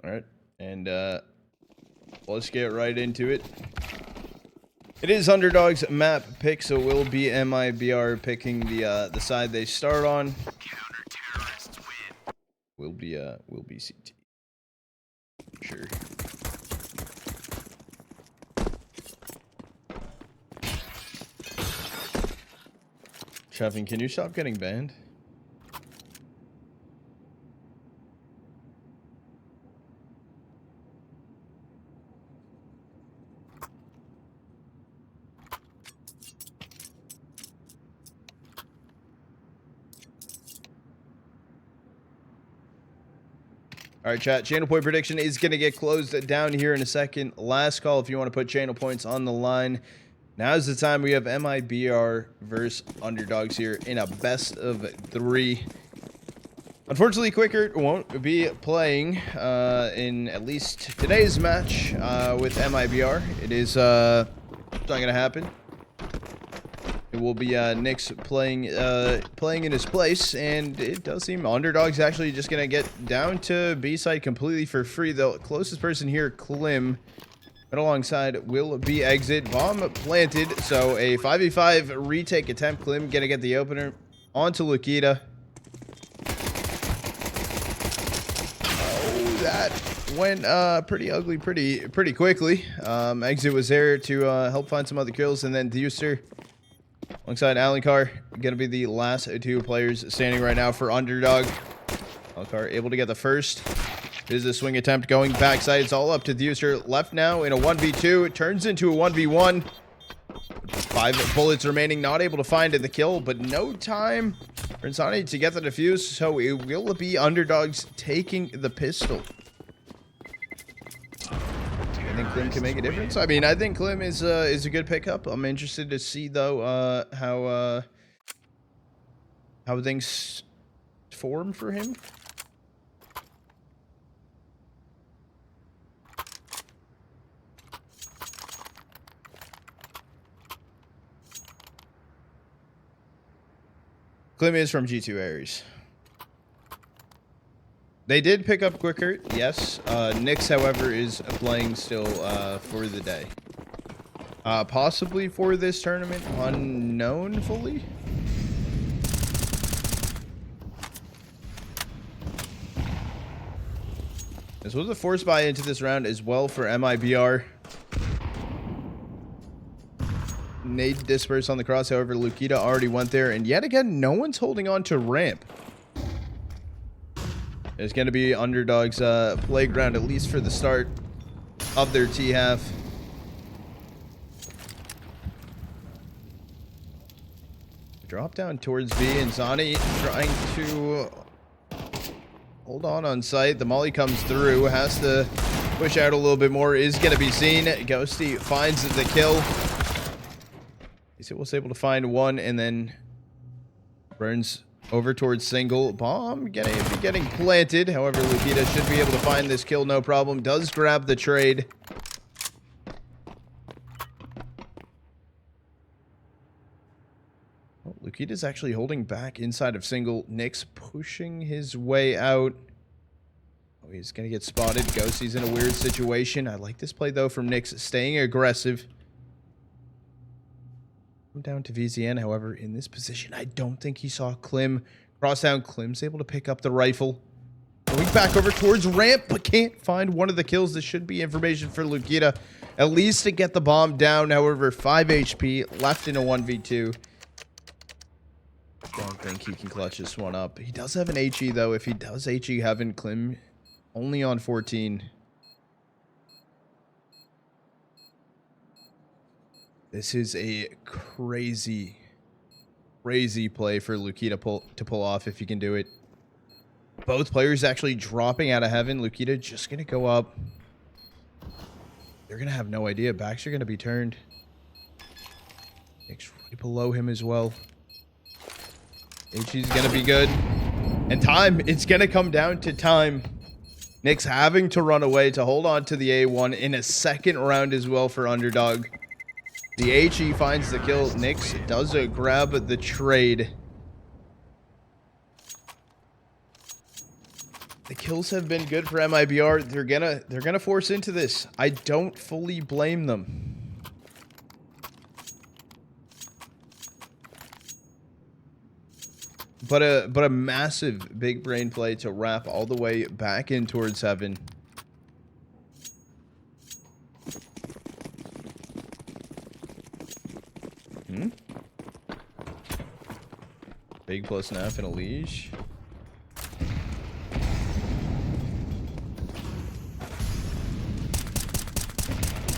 All right, and let's get right into it. It is UnderDogs map pick, so it will be MIBR picking the side they start on. Will be CT. Sure. Chevin, can you stop getting banned? All right, chat. Channel point prediction is going to get closed down here in a second. Last call if you want to put channel points on the line. Now's the time. We have MIBR versus UnderDogs here in a best of 3. Unfortunately, Qikert won't be playing in at least today's match with MIBR. It is not going to happen. It will be Nyx playing in his place, and it does seem UnderDogs actually just gonna get down to B side completely for free. The closest person here, Klim, but alongside will be exit. Bomb planted, so a 5v5 retake attempt. Klim gonna get the opener onto Lukita. Oh, that went pretty ugly, pretty quickly. Exit was there to help find some other kills, and then Thuister alongside ALENNNCAR, gonna be the last 2 players standing right now for UnderDog. ALENNNCAR able to get the first. Here's the swing attempt going backside. It's all up to Thuister. Left now in a 1v2. It turns into a 1v1. 5 bullets remaining. Not able to find the kill, but no time for insani to get the defuse. So it will be UnderDogs taking the pistol. I think Klim can make a difference. I mean, I think Klim is a good pickup. I'm interested to see though how things form for him. Klim is from G2 Aries. They did pick up Qikert, yes. Nyx, however, is playing still for the day. Possibly for this tournament, unknown fully. This was a forced buy into this round as well for MIBR. Nade dispersed on the cross, however, Lukita already went there, and yet again, no one's holding on to ramp. It's going to be UnderDogs' playground, at least for the start of their T-half. Drop down towards B, and insani trying to hold on site. The molly comes through, has to push out a little bit more, is going to be seen. Ghosty finds the kill. He was able to find one, and then burns over towards single. Bomb getting planted. However, Lukita should be able to find this kill, no problem. Does grab the trade. Oh, Lukita's actually holding back inside of single. Nyx pushing his way out. Oh, he's going to get spotted. Ghosty's in a weird situation. I like this play, though, from Nyx, staying aggressive. Down to VZN, however, in this position, I don't think he saw Klim. Cross down, Klim's able to pick up the rifle. Going back over towards ramp, but can't find one of the kills. This should be information for Lukita, at least to get the bomb down. However, 5 HP, left in a 1v2. Don't think he can clutch this one up. He does have an HE, though. If he does HE, having Klim only on 14. This is a crazy play for Lukita to pull off if he can do it. Both players actually dropping out of heaven. Lukita just going to go up. They're going to have no idea. Backs are going to be turned. Nick's right below him as well. HE's going to be good. And time. It's going to come down to time. Nyx having to run away to hold on to the A1 in a second round as well for UnderDog. The HE finds the kill. Nyx does grab the trade. The kills have been good for MIBR. They're gonna force into this. I don't fully blame them. But a massive big brain play to wrap all the way back in towards heaven. Big plus snap and a leash.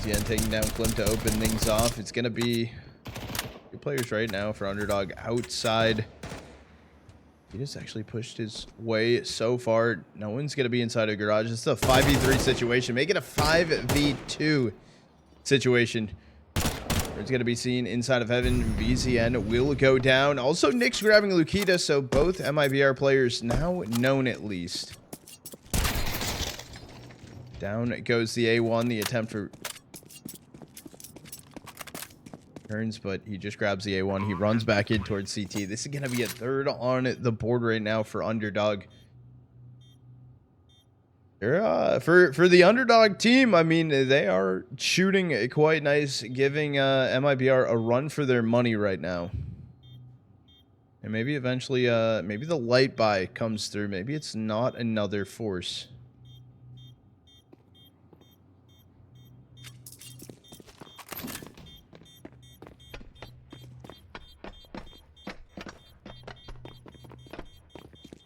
Again, taking down Klim to open things off. It's gonna be good players right now for Underdog outside. He just actually pushed his way so far. No one's gonna be inside a garage. It's a 5v3 situation. Make it a 5v2 situation. It's going to be seen inside of heaven. VZN will go down. Also, Nick's grabbing Lukita, so both MIBR players now known at least. Down goes the A1. The attempt for turns, but he just grabs the A1. He runs back in towards CT. This is going to be a third on the board right now for Underdog. For the Underdog team, I mean, they are shooting quite nice, giving MIBR a run for their money right now. And maybe eventually, maybe the light buy comes through. Maybe it's not another force.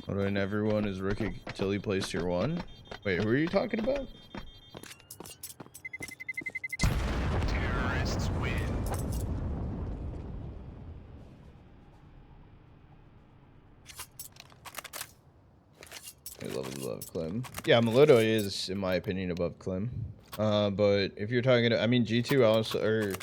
When everyone is rookie until he plays tier 1. Wait, who are you talking about? Terrorists win. I love Klim. Yeah, Melodo is, in my opinion, above Klim. But if you're talking about, I mean, G2 also, or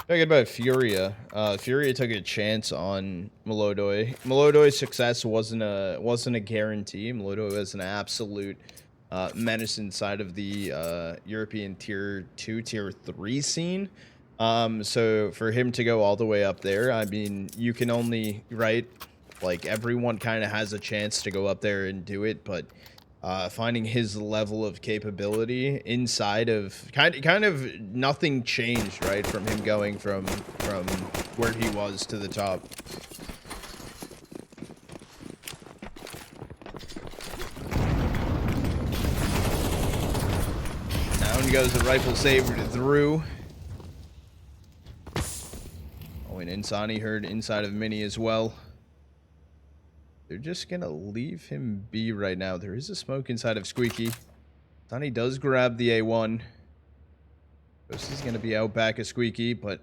talking about Furia. Furia took a chance on Melodoy. Melodoy's success wasn't a guarantee. Melodoy was an absolute menace inside of the European tier 2, tier 3 scene. So for him to go all the way up there, I mean, you can only, right? Like, everyone kind of has a chance to go up there and do it, but finding his level of capability inside of kind of nothing changed, right, from him going from where he was to the top. Down goes the rifle saved through. Oh, and Insani heard inside of Mini as well. They're just gonna leave him be right now. There is a smoke inside of Squeaky. Sonny does grab the A1. Ghost is gonna be out back of Squeaky, but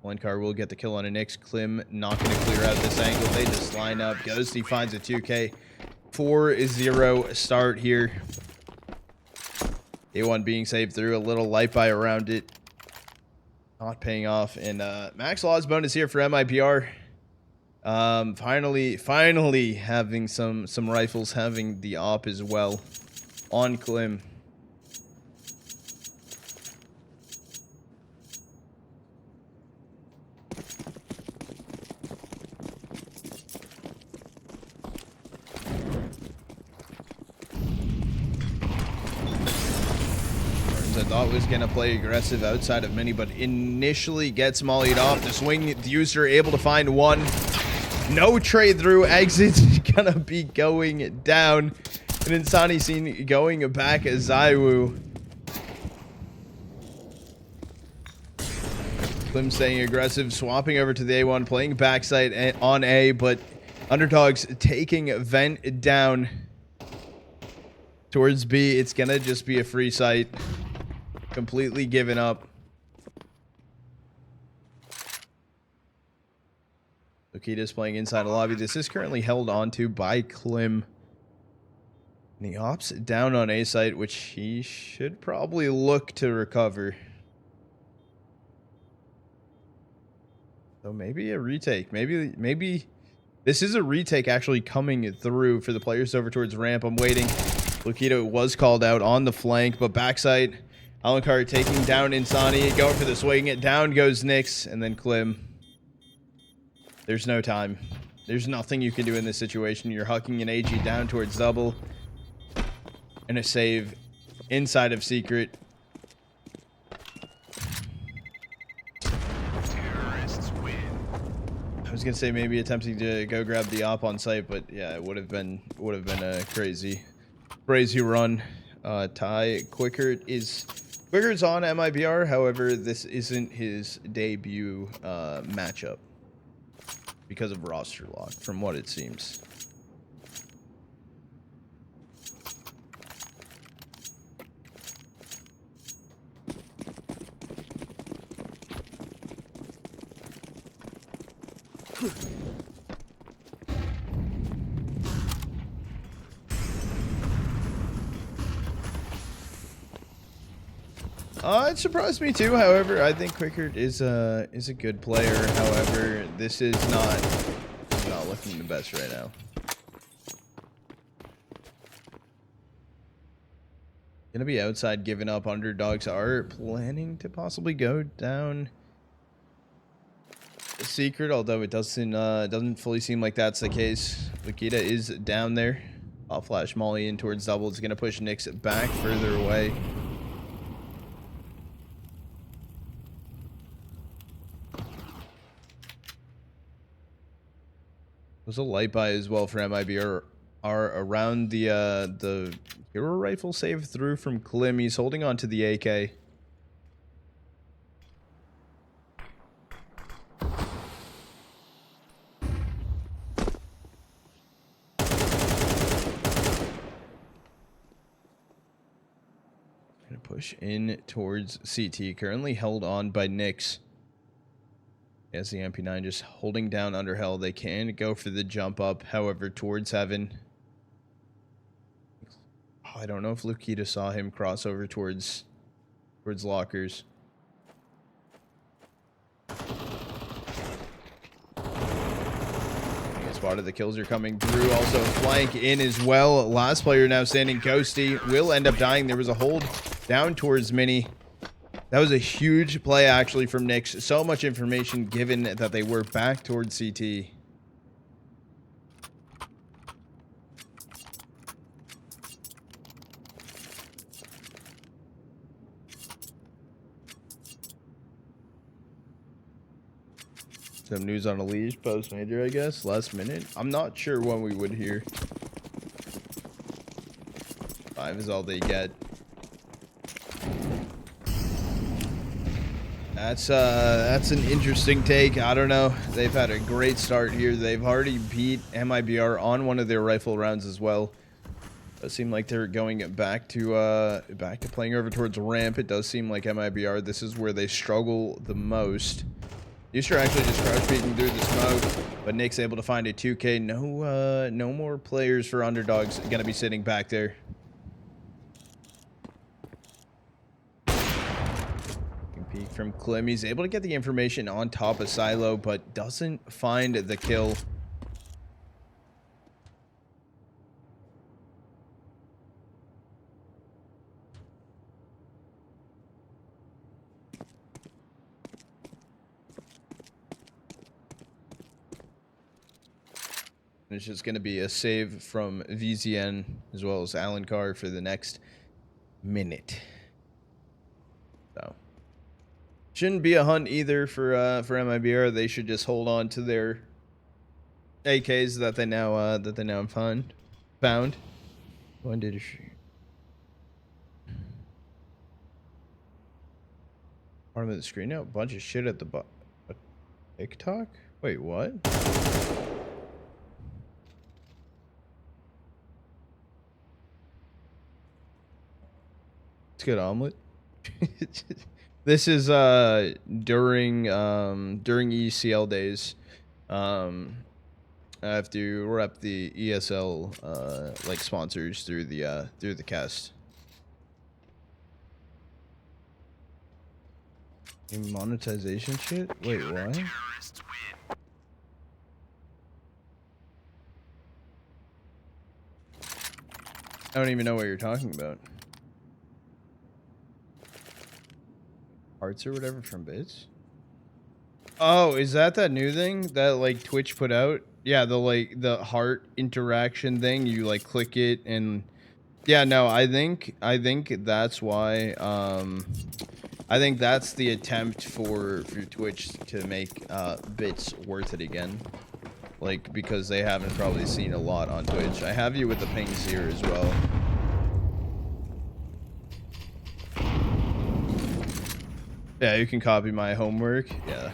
ALENNCAR will get the kill on a Nyx. Klim not gonna clear out this angle. They just line up. Ghosty finds a 2K. 4-0 start here. A1 being saved through. A little light buy around it. Not paying off, and max loss bonus here for MIBR. Finally having some rifles, having the op as well on Klim. I thought was going to play aggressive outside of Mini, but initially gets mollied off. The swing, Thuister able to find one. No trade through. Exit's going to be going down. And Insani seen going back as Zaiwu. Klim staying aggressive, swapping over to the A1, playing backside on A, but Underdogs taking Vent down towards B. It's going to just be a free site. Completely given up. Lukita's playing inside the lobby. This is currently held onto by Klim. And he hops down on A site, which he should probably look to recover. So maybe a retake. Maybe this is a retake actually coming through for the players over towards ramp. I'm waiting. Lukita was called out on the flank, but backside. ALENNCAR taking down Insani, going for the swing. Down goes Nyx, and then Klim. There's no time. There's nothing you can do in this situation. You're hucking an AG down towards double. And a save inside of Qikert. Terrorists win. I was gonna say maybe attempting to go grab the op on site, but yeah, it would have been a crazy run. Quikert's on MIBR. However, this isn't his debut matchup because of roster lock, from what it seems. It surprised me too. However, I think Qikert is a good player. However, this is not looking the best right now. Gonna be outside, giving up. Underdogs are planning to possibly go down Qikert, although it doesn't fully seem like that's the case. Lukita is down there. I'll flash Molly in towards double. It's gonna push Nyx back further away. There's a light buy as well for MIBR around the hero rifle save through from Klim. He's holding on to the AK. Gonna push in towards CT. Currently held on by Nyx. As the MP9 just holding down under hell. They can go for the jump up, however, towards heaven. Oh, I don't know if Lukita saw him cross over towards lockers. He spotted. The kills are coming through. Also flank in as well. Last player now standing. Ghosty will end up dying. There was a hold down towards Mini. That was a huge play, actually, from Nyx. So much information given that they were back towards CT. Some news on a leash post major, I guess. Last minute. I'm not sure when we would hear. 5 is all they get. That's an interesting take. I don't know. They've had a great start here. They've already beat MIBR on one of their rifle rounds as well. It does seem like they're going back to playing over towards ramp. It does seem like MIBR, this is where they struggle the most. Thuister actually just crouch peeking through the smoke, but Nick's able to find a 2K. No more players for Underdogs gonna be sitting back there. Peek from Klim. He's able to get the information on top of Silo, but doesn't find the kill. It's just going to be a save from VZN as well as ALENNCAR for the next minute. So shouldn't be a hunt either for MIBR. They should just hold on to their AKs that they now found. When did she? Bottom of the screen now. A bunch of shit at the bottom. TikTok? Wait, what? It's good omelet. This is during ECL days. I have to rep the ESL like sponsors through the cast. Monetization shit? Wait, what? I don't even know what you're talking about. Hearts or whatever from bits? Oh, is that new thing that like Twitch put out? Yeah, the heart interaction thing. You like click it and yeah, no, I think that's why I think that's the attempt for Twitch to make bits worth it again. Like because they haven't probably seen a lot on Twitch. I have you with the pings here as well. Yeah, you can copy my homework. Yeah.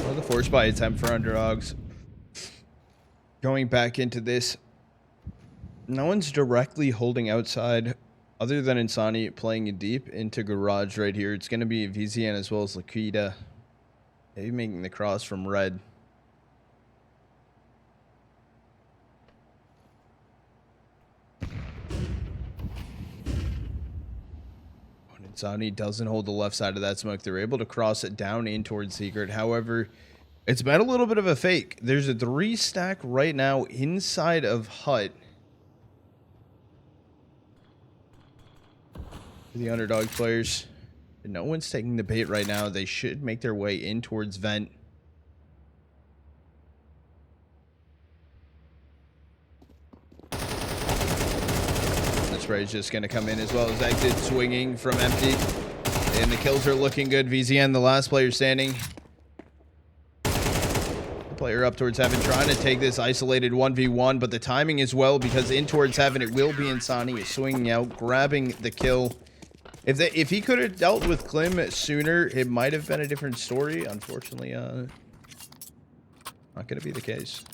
Well, the force buy attempt for underdogs. Going back into this, no one's directly holding outside other than Insani playing deep into garage right here. It's going to be VZN as well as Lukita. Maybe making the cross from red. Insani doesn't hold the left side of that smoke. They're able to cross it down in towards Qikert. However, it's been a little bit of a fake. There's a 3 stack right now inside of hut. The underdog players. No one's taking the bait right now. They should make their way in towards vent. The spray is just going to come in as well as exit swinging from empty. And the kills are looking good. VZN, the last player standing. The player up towards heaven trying to take this isolated 1v1, but the timing as well because in towards heaven it will be Insani swinging out, grabbing the kill. If he could have dealt with Klim sooner, it might have been a different story. Unfortunately, not going to be the case.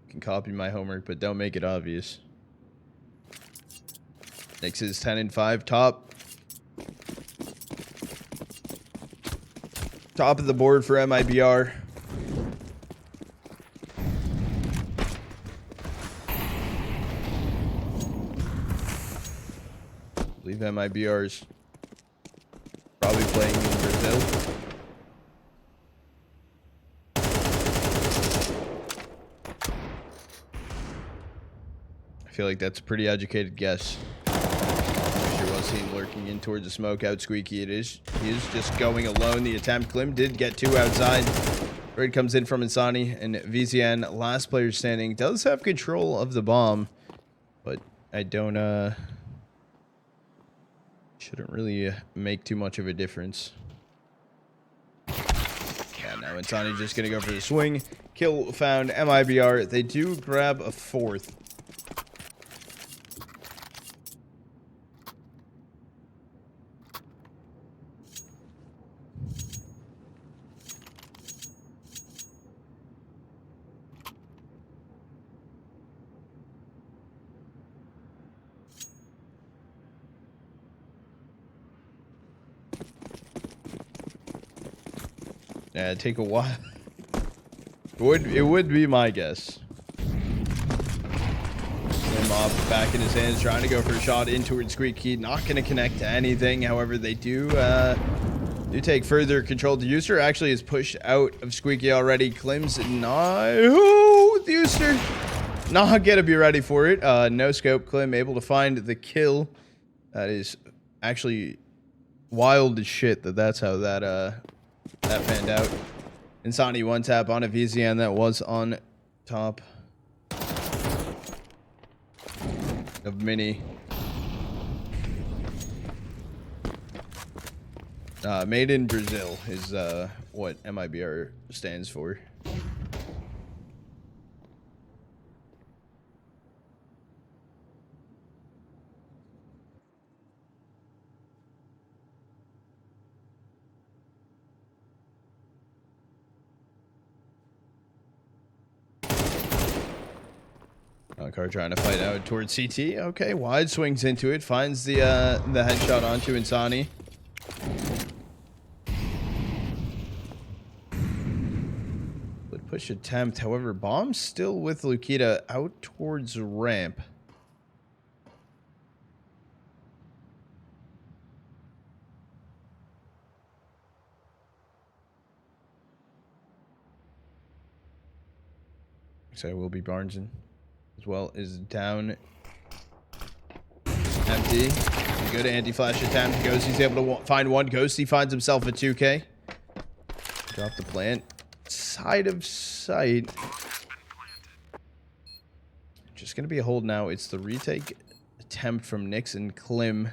You can copy my homework, but don't make it obvious. Nyx is 10-5 top. Top of the board for MIBR. I believe MIBR's probably playing in Brazil. I feel like that's a pretty educated guess. Sure was seen lurking in towards the smoke out squeaky. He is just going alone. The attempt. Klim did get 2 outside. Raid comes in from Insani and VZN, last player standing, does have control of the bomb, but I don't shouldn't really make too much of a difference. Yeah, now Insani just gonna go for the swing. Kill found. MIBR. They do grab a 4th. Yeah, it'd take a while. It would be my guess. Slim off, back in his hands, trying to go for a shot in towards Squeaky. Not going to connect to anything. However, they do take further control. The Thuister actually is pushed out of Squeaky already. Klim's not. Oh, Thuister. Not going to be ready for it. No scope. Klim able to find the kill. That is actually wild as shit that's how that panned out. Insani one tap on a VZN that was on top of Mini. Made in Brazil is what MIBR stands for. ALENNNCAR trying to fight out towards CT. Okay, wide swings into it. Finds the headshot onto Insani. Would push attempt. However, bomb still with Lukita out towards ramp. So it will be Barneson as well is down. Empty. Good anti-flash attempt. Ghosty's able to find one. Ghosty finds himself a 2K. Drop the plant. Side of sight. Just going to be a hold now. It's the retake attempt from Nyx and Klim.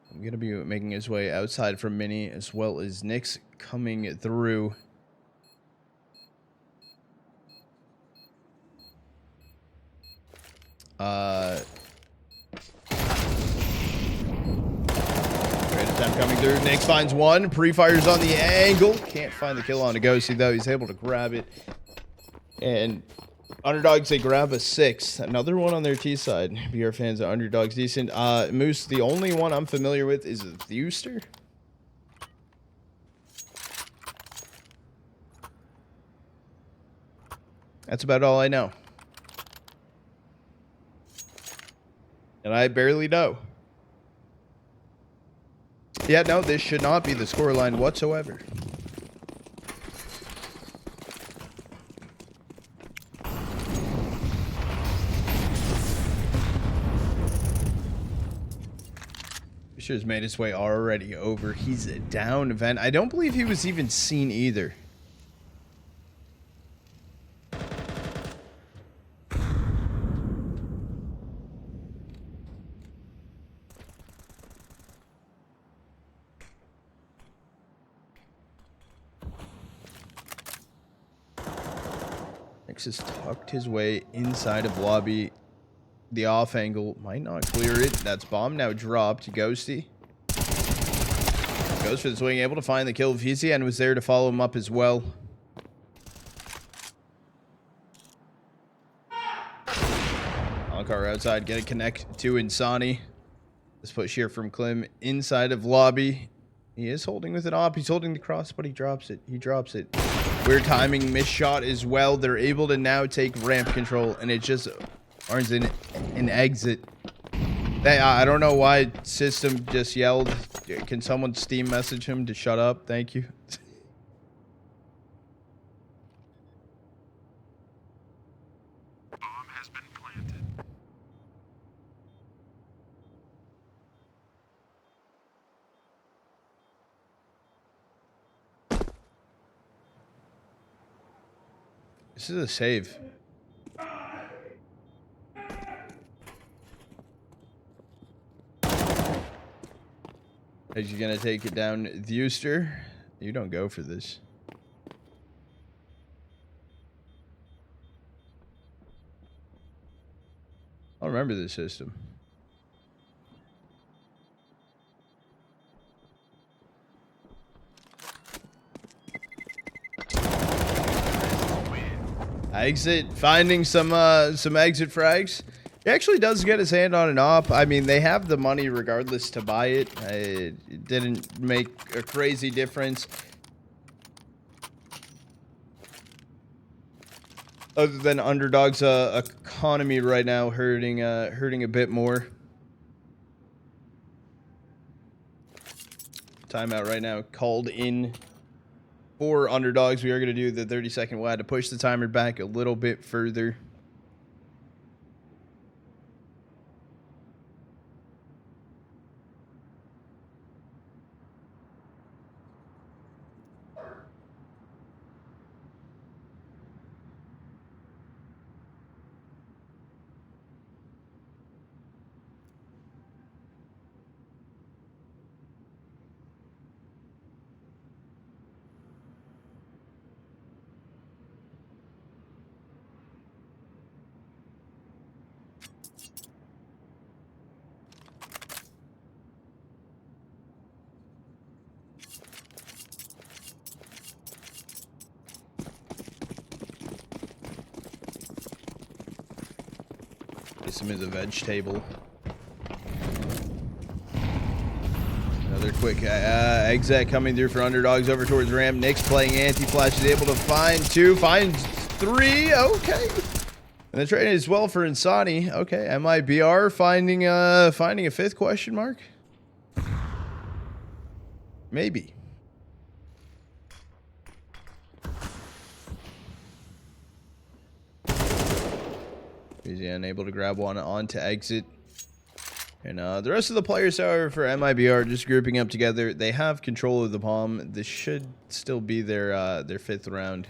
I'm going to be making his way outside from Mini as well as Nyx coming through. Great attempt coming through. Nyx finds one. Pre-fires on the angle. Can't find the kill on a Ghosty though. He's able to grab it. And Underdogs, they grab a 6. Another one on their T side. BR fans of Underdogs decent. Moose, the only one I'm familiar with is a Thuister. That's about all I know. And I barely know. Yeah, no, this should not be the scoreline whatsoever. Should have made his way already over. He's a down event. I don't believe he was even seen either. Nyx has tucked his way inside of lobby. The off angle might not clear it. That's bomb now dropped. Ghosty goes for the swing, able to find the kill. VCN was there to follow him up as well. ALENNNCAR outside, get a connect to Insani. This push here from Klim inside of lobby. He is holding with an op. He's holding the cross, but he drops it. He drops it. Weird timing, missed shot as well. They're able to now take ramp control, and it just earns an exit. I don't know why system just yelled. Can someone Steam message him to shut up? Thank you. Bomb has been planted. This is a save. Is he gonna take it down, Thuister? You don't go for this. I remember this system. Exit, finding some exit frags. He actually does get his hand on an op. I mean, they have the money regardless to buy it. It didn't make a crazy difference. Other than Underdogs' economy right now hurting a bit more. Timeout right now called in for Underdogs. We are going to do the 30-second WAD to push the timer back a little bit further. Him as a vegetable. Another quick exec coming through for Underdogs over towards Ram. Nyx playing anti-flash is able to find 2, finds 3. Okay. And the trade as well for Insani. Okay, MIBR finding a 5th question mark? Maybe. He's unable to grab one on to exit. And the rest of the players, however, for MIBR, just grouping up together. They have control of the bomb. This should still be their 5th round.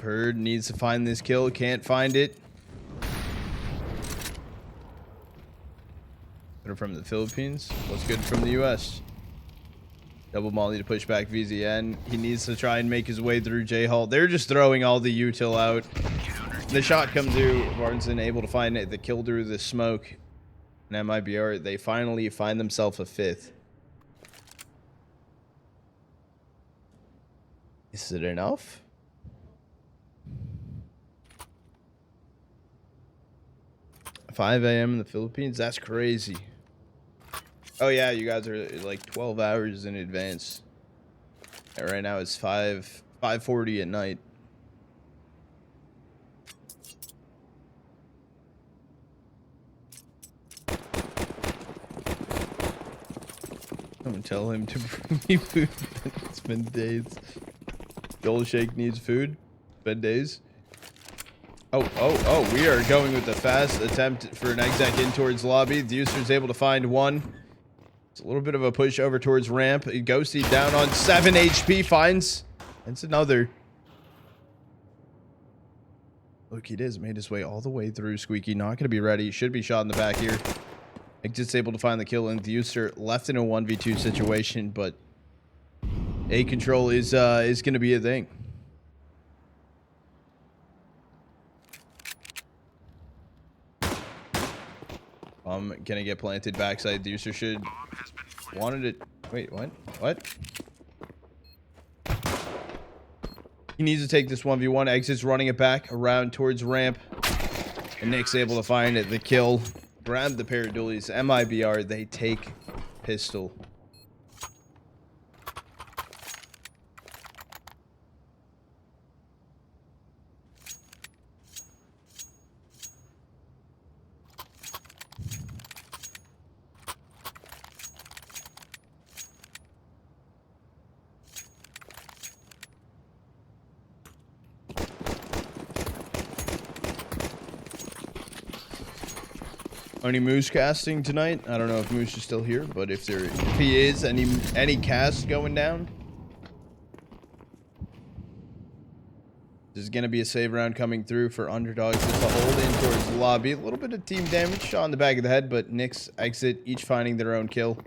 Herd needs to find this kill, can't find it. Good from the Philippines. What's good from the US? Double molly to push back VZN. He needs to try and make his way through J-Hall. They're just throwing all the util out. The shot comes through. Bartonson able to find the kill through the smoke. And MIBR, they finally find themselves a 5th. Is it enough? $5 a.m. in the Philippines? That's crazy. Oh yeah, you guys are like 12 hours in advance. And right now it's 5:40 at night. I'm gonna tell him to bring me food. It's been days. Joel Shake needs food. It's been days. Oh, we are going with the fast attempt for an exec in towards lobby. Thuister's able to find one. It's a little bit of a push over towards ramp. Ghosty down on 7 HP, finds. It's another. Lukita has made his way all the way through. Squeaky not going to be ready. Should be shot in the back here. Exit's able to find the kill, and Thuister left in a 1v2 situation, but A control is going to be a thing. Gonna get planted backside. Thuister should wanted it. Wait, what? He needs to take this 1v1. Exit's running it back around towards ramp, and Nick's able to find it. The kill, grab the pair of dualies. MIBR, they take pistol. Any Moose casting tonight? I don't know if Moose is still here, but if he is, any cast going down? This is gonna be a save round coming through for UnderDogs. Just a hold in towards the lobby. A little bit of team damage, shot in the back of the head, but Nick's exit, each finding their own kill.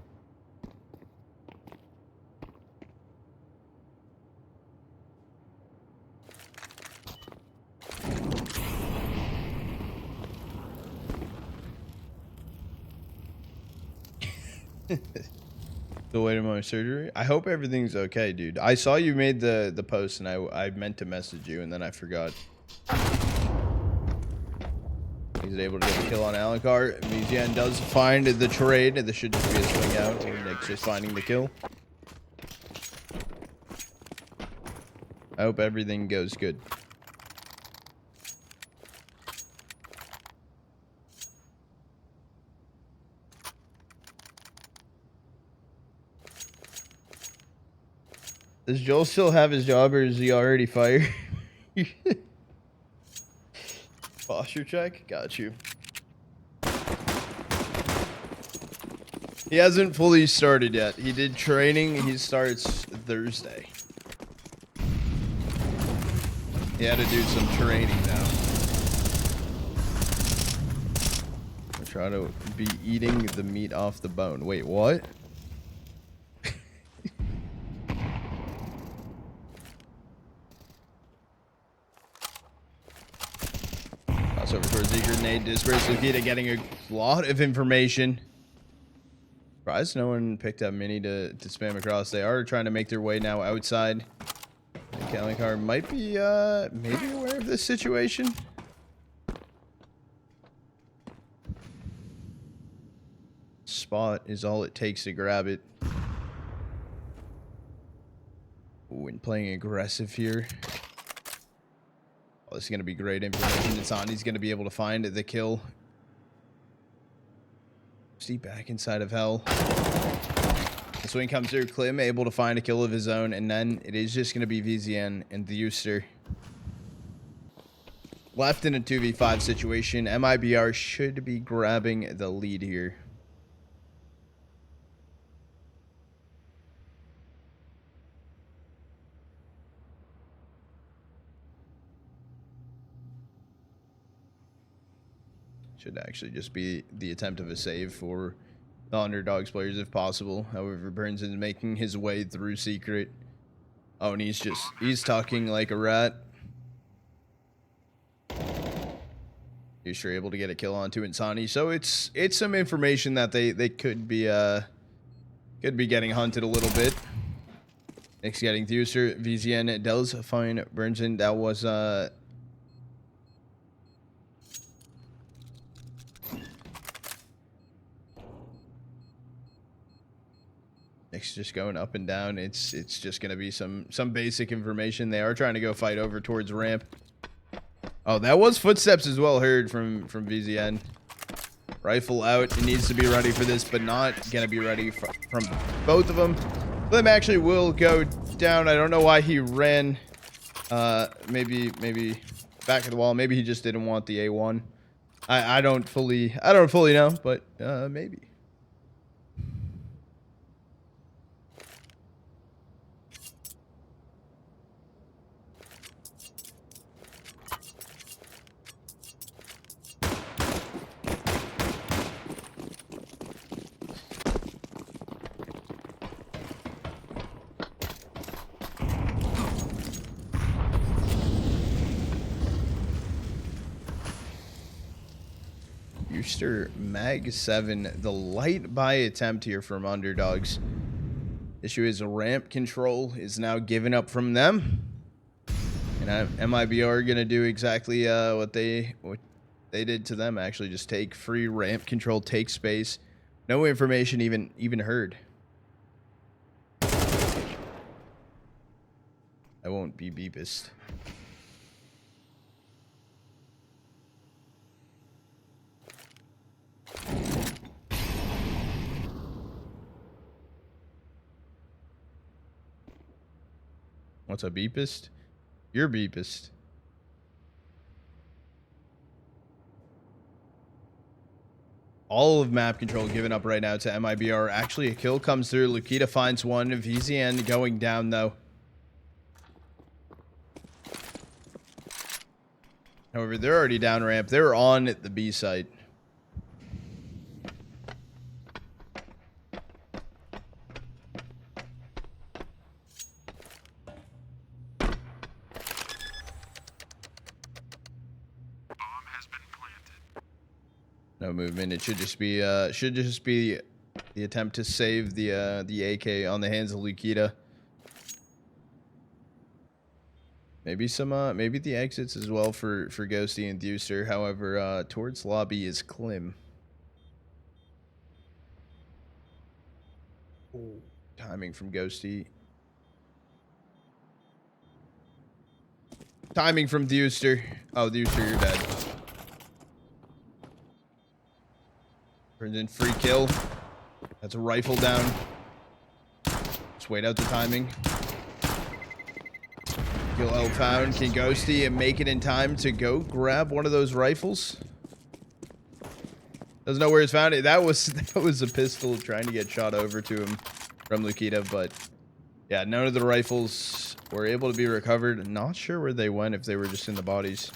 The way to my surgery. I hope everything's okay, dude. I saw you made the post, and I meant to message you, and then I forgot. He's able to get a kill on ALENNCAR. Mizian does find the trade. This should just be a swing out. Or Nick's just finding the kill. I hope everything goes good. Does Joel still have his job, or is he already fired? Posture check? Got you. He hasn't fully started yet. He did training. He starts Thursday. He had to do some training now. I'll try to be eating the meat off the bone. Wait, what? Over towards the grenade disperse. Lukita getting a lot of information. Surprised no one picked up Mini to spam across. They are trying to make their way now outside. ALENNCAR might be maybe aware of this situation. Spot is all it takes to grab it. When playing aggressive here. Oh, this is going to be great information. Insani's going to be able to find the kill. See, back inside of hell. The swing comes through. Klim able to find a kill of his own, and then it is just going to be VZN and Thuister. Left in a 2v5 situation. MIBR should be grabbing the lead here. Should actually just be the attempt of a save for the UnderDogs players if possible. However, Burns is making his way through Qikert. Oh, and he's talking like a rat. He's sure able to get a kill onto Insani. So it's some information that they could be getting hunted a little bit. Next getting Thuister. VZN does find Burns in. That was Nick's just going up and down. It's just gonna be some basic information. They are trying to go fight over towards ramp. Oh, that was footsteps as well heard from VZN. Rifle out. It needs to be ready for this, but not gonna be ready from both of them. Klim actually will go down. I don't know why he ran. Maybe back of the wall. Maybe he just didn't want the A1. I don't fully know, but maybe. Mag 7, the light buy attempt here from UnderDogs. Issue is ramp control is now given up from them, and MIBR gonna do exactly what they did to them. Actually, just take free ramp control, take space, no information even heard. I won't be beepist. What's a beepist? You're beepist. All of map control given up right now to MIBR. Actually, a kill comes through. Lukita finds one. VZN going down, though. However, they're already down ramp. They're on the B site. No movement. It should just be the attempt to save the AK on the hands of Lukita. Maybe maybe the exits as well for Ghosty and Thuister. However, towards lobby is Klim. Ooh. Timing from Ghosty. Timing from Thuister. Oh, Thuister, you're dead. Turns in free kill. That's a rifle down. Just wait out the timing. Kill L found. Can Ghosty and make it in time to go grab one of those rifles? Doesn't know where he's found it. That was a pistol trying to get shot over to him from Lukita, but yeah, none of the rifles were able to be recovered. Not sure where they went, if they were just in the bodies.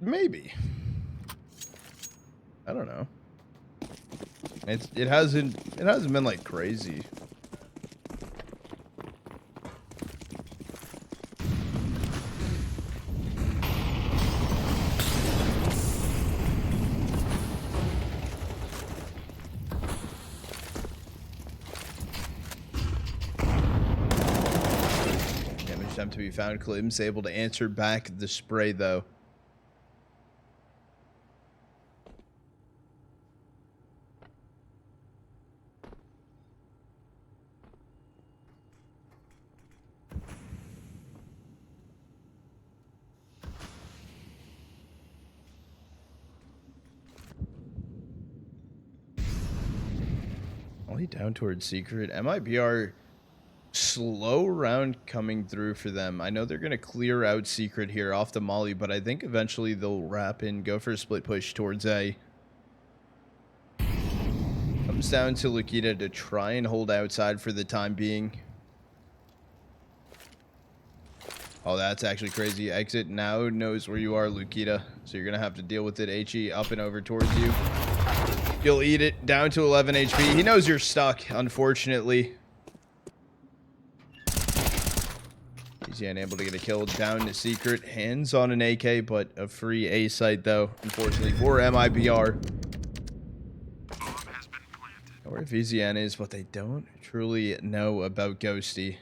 Maybe. I don't know. It hasn't been like crazy. Damage time to be found. Klim's able to answer back the spray though. Molly down towards Qikert. MIBR, slow round coming through for them. I know they're going to clear out Qikert here off the Molly, but I think eventually they'll wrap in, go for a split push towards A. Comes down to Lukita to try and hold outside for the time being. Oh, that's actually crazy. Exit now knows where you are, Lukita. So you're going to have to deal with it. HE up and over towards you. You'll eat it. Down to 11 HP. He knows you're stuck, unfortunately. He's unable to get a kill. Down to Qikert. Hands on an AK, but a free A site, though, unfortunately, for MIBR. Know where VZN is, but they don't truly know about Ghosty.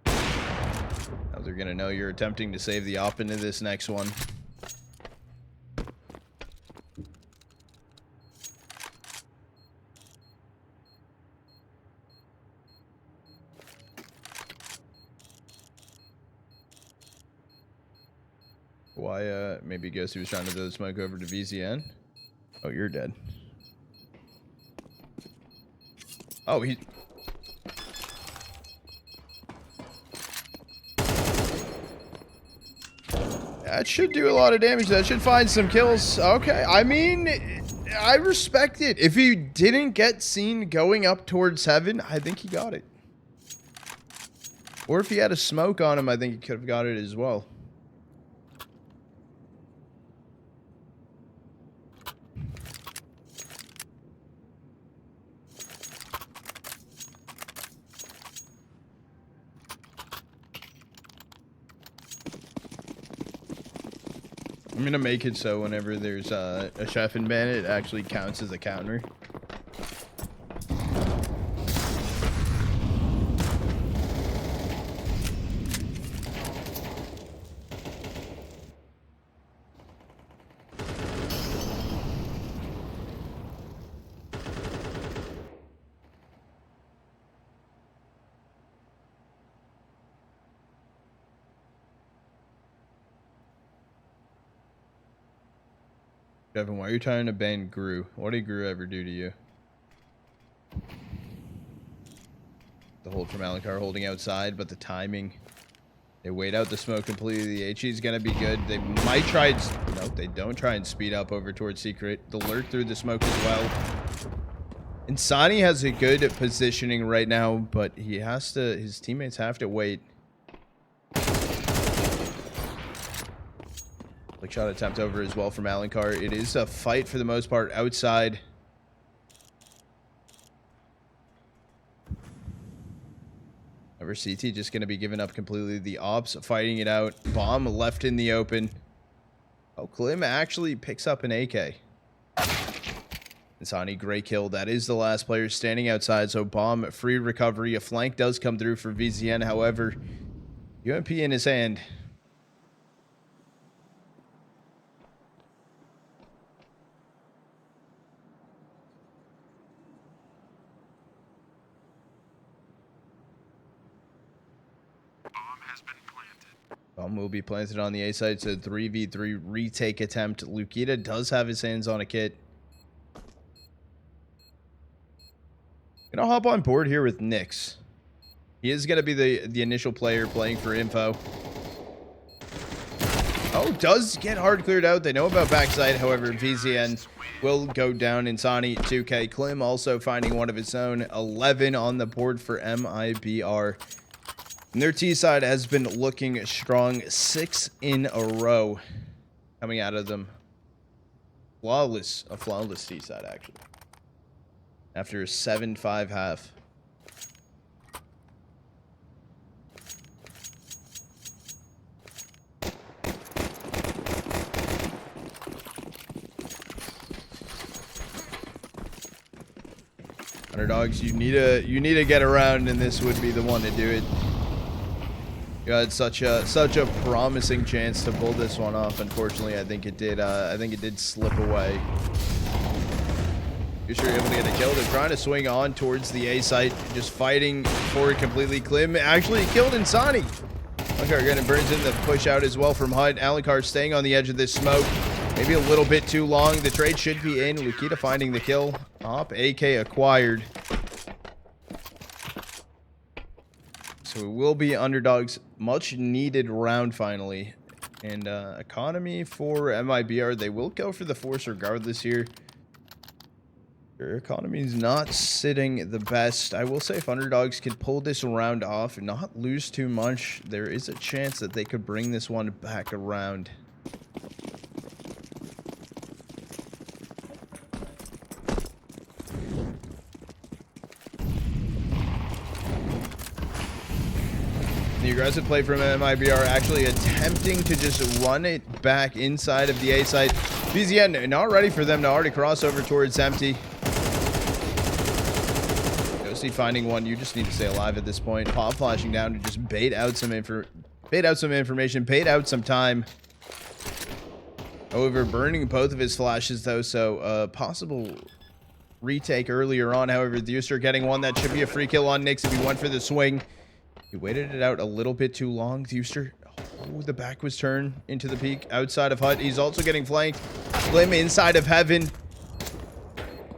Now they're going to know you're attempting to save the op into this next one. Why, maybe Ghosty was trying to throw the smoke over to VZN. Oh, you're dead. Oh, he... That should do a lot of damage. That should find some kills. Okay, I mean, I respect it. If he didn't get seen going up towards heaven, I think he got it. Or if he had a smoke on him, I think he could have got it as well. I'm gonna make it so whenever there's a chef in ban, it actually counts as a counter. Kevin, why are you trying to ban Gru? What did Gru ever do to you? The hold from ALENNCAR holding outside, but the timing. They wait out the smoke completely. The HE is going to be good. They might try... Nope, they don't try and speed up over towards Qikert. They'll lurk through the smoke as well. Insani has a good positioning right now, but he has to... His teammates have to wait. Like shot attempt over as well from ALENNCAR. It is a fight for the most part outside. However, CT just going to be giving up completely. The ops fighting it out. Bomb left in the open. Oh, Klim actually picks up an AK. Insani, great kill. That is the last player standing outside. So bomb, free recovery. A flank does come through for VZN. However, UMP in his hand. Bomb will be planted on the A side. So 3v3 retake attempt. Lukita does have his hands on a kit. Gonna hop on board here with Nyx. He is gonna be the initial player playing for info. Oh, does get hard cleared out. They know about backside. However, VZN will go down. Insani 2K. Klim also finding one of its own. 11 on the board for MIBR. And their T side has been looking strong. 6 in a row coming out of them. Flawless. A flawless T side, actually. After a 7-5 half. UnderDogs, you need to get around, and this would be the one to do it. You had such a promising chance to pull this one off. Unfortunately, I think it did slip away. You're sure you're able to get a kill. They're trying to swing on towards the A site, just fighting for it completely. Klim actually killed Insani. ALENNCAR again burns in the push out as well from HUD. ALENNCAR staying on the edge of this smoke. Maybe a little bit too long. The trade should be in. Lukita finding the kill. Op AK acquired. So it will be Underdogs' much needed round finally. And economy for MIBR, they will go for the force regardless here. Their economy is not sitting the best. I will say if Underdogs could pull this round off and not lose too much, there is a chance that they could bring this one back around. The aggressive play from MIBR actually attempting to just run it back inside of the A site. BZN not ready for them to already cross over towards empty. Ghosty finding one. You just need to stay alive at this point. Pop flashing down to just bait out some information, bait out some time. However, burning both of his flashes though, so possible retake earlier on. However, Thuister getting one. That should be a free kill on Nyx if he went for the swing. He waited it out a little bit too long. Thuister, oh, the back was turned into the peak outside of hut. He's also getting flanked. Klim inside of heaven.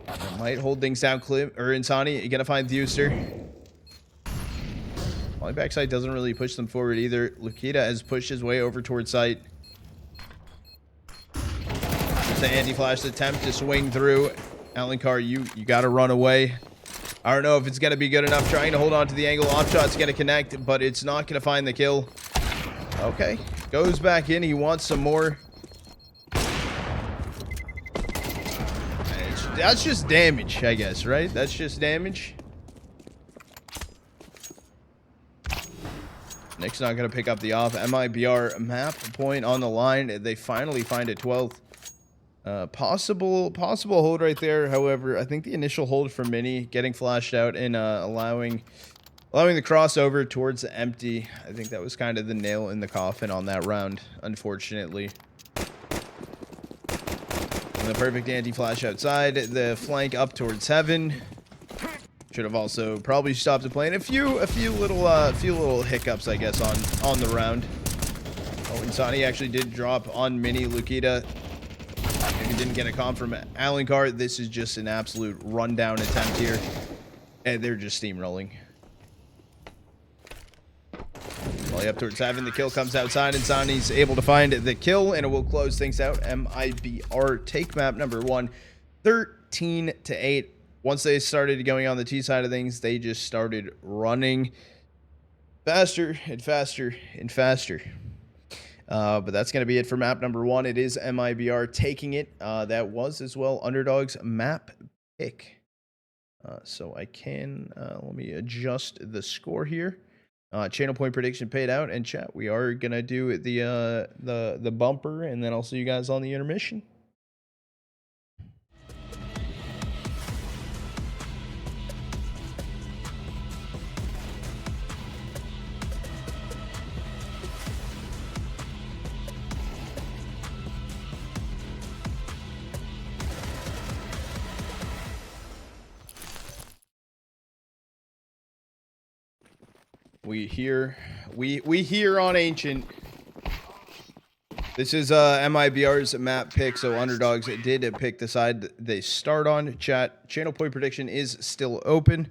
That might hold things down. Klim or insani, you gotta find Thuister. Falling backside doesn't really push them forward either. Lukita has pushed his way over towards site. Just an anti-flash attempt to swing through. ALENNCAR, you gotta run away. I don't know if it's going to be good enough. Trying to hold on to the angle. Off shot's going to connect, but it's not going to find the kill. Okay. Goes back in. He wants some more. That's just damage, I guess, right? That's just damage. Nick's not going to pick up the off. MIBR map point on the line. They finally find a 12th. Possible hold right there. However, I think the initial hold for Mini getting flashed out and allowing the crossover towards the empty. I think that was kind of the nail in the coffin on that round, unfortunately. And the perfect anti-flash outside. The flank up towards heaven. Should have also probably stopped the play. And a few little hiccups, I guess, on the round. Oh, insani actually did drop on Mini. Lukita maybe didn't get a comp from ALENNCAR. This is just an absolute rundown attempt here. And they're just steamrolling. Volley up towards heaven. The kill comes outside. Insani's able to find the kill, and it will close things out. MIBR take map number 1, 13-8. Once they started going on the T side of things, they just started running faster and faster and faster. But that's going to be it for map number 1. It is MIBR taking it. That was as well Underdogs map pick. So I can, let me adjust the score here. Channel point prediction paid out, and chat, we are going to do the bumper, and then I'll see you guys on the intermission. We here on Ancient. This is MIBR's map pick, so Underdogs did pick the side they start on. Chat, channel point prediction is still open.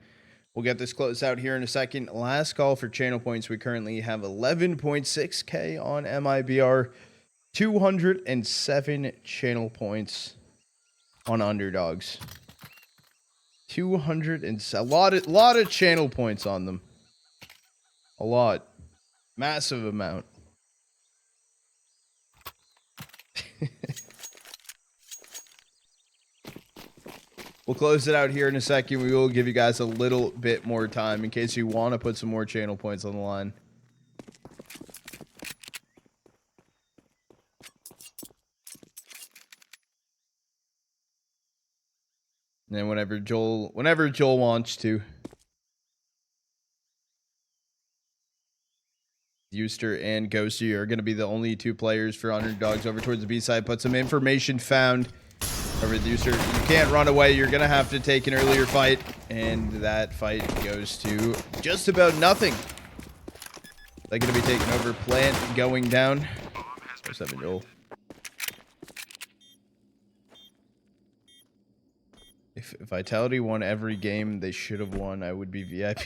We'll get this closed out here in a second. Last call for channel points. We currently have 11.6k on MIBR, 207 channel points on Underdogs. 200 and a lot of channel points on them. A lot. Massive amount. We'll close it out here in a second. We will give you guys a little bit more time in case you want to put some more channel points on the line. And then whenever Joel wants to. Thuister and Ghosty are going to be the only 2 players for Underdogs over towards the B side. Put some information found. Over Thuister, you can't run away. You're going to have to take an earlier fight. And that fight goes to just about nothing. They're going to be taking over. Plant going down. 7 Joel. If Vitality won every game they should have won, I would be VIP.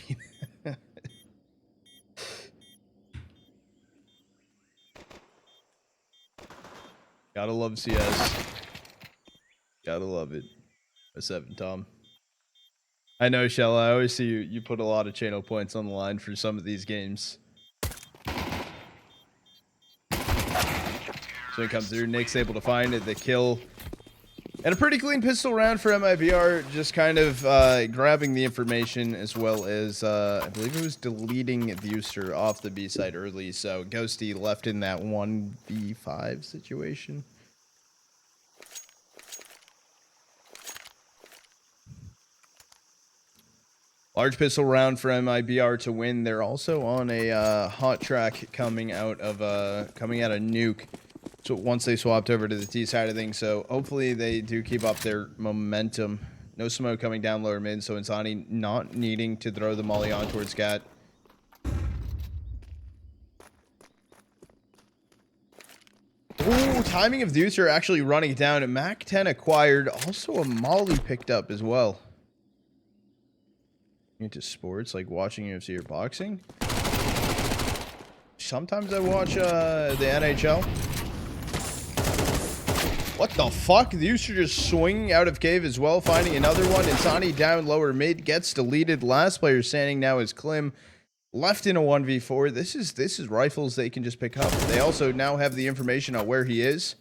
Gotta love CS. Gotta love it. A 7, Tom. I know, Shell. I always see you put a lot of channel points on the line for some of these games. So he comes through. Nick's able to find it, the kill. And a pretty clean pistol round for MIBR. Just kind of grabbing the information as well as, I believe it was deleting Thuister off the B side early. So Ghosty left in that 1v5 situation. Large pistol round for MIBR to win. They're also on a hot track coming out of Nuke. So once they swapped over to the T side of things, so hopefully they do keep up their momentum. No smoke coming down lower mid, so Insani not needing to throw the molly on towards Cat. Ooh, timing of Thuister actually running it down. A Mac 10 acquired, also a molly picked up as well. Into sports, like watching UFC or boxing. Sometimes I watch the NHL. What the fuck? Thuister just swinging out of cave as well, finding another one. Insani down lower mid, gets deleted. Last player standing now is Klim. Left in a 1v4. This is rifles they can just pick up. They also now have the information on where he is.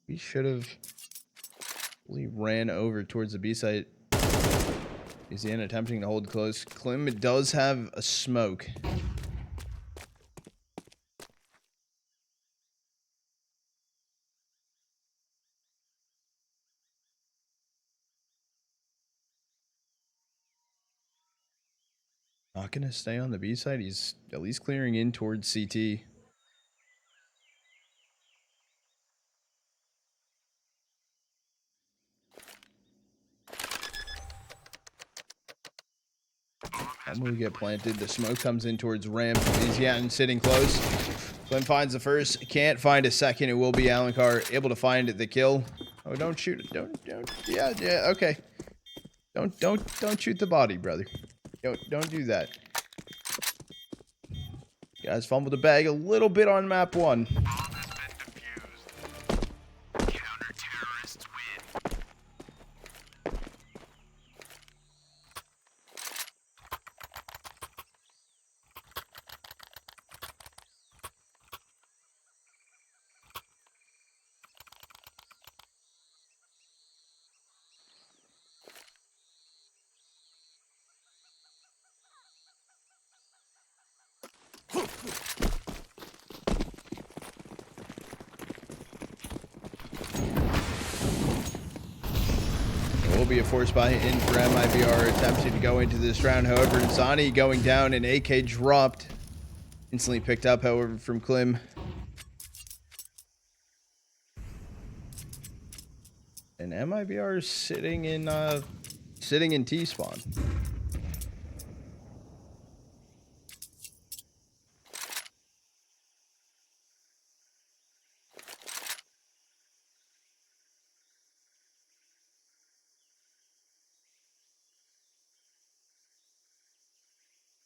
We should have ran over towards the B site. He's in attempting to hold close. Klim does have a smoke. Not gonna stay on the B side. He's at least clearing in towards CT. I'm gonna get planted. The smoke comes in towards ramp. Easy sitting close. Klim finds the first. Can't find a second. It will be ALENNCAR able to find the kill. Oh, don't shoot it. Don't. Yeah. Okay. Don't shoot the body, brother. Don't do that. Guys fumbled the bag a little bit on map 1. Will be a force buy in for MIBR attempting to go into this round. However, Insani going down and AK dropped. Instantly picked up, however, from Klim. And MIBR sitting in T spawn.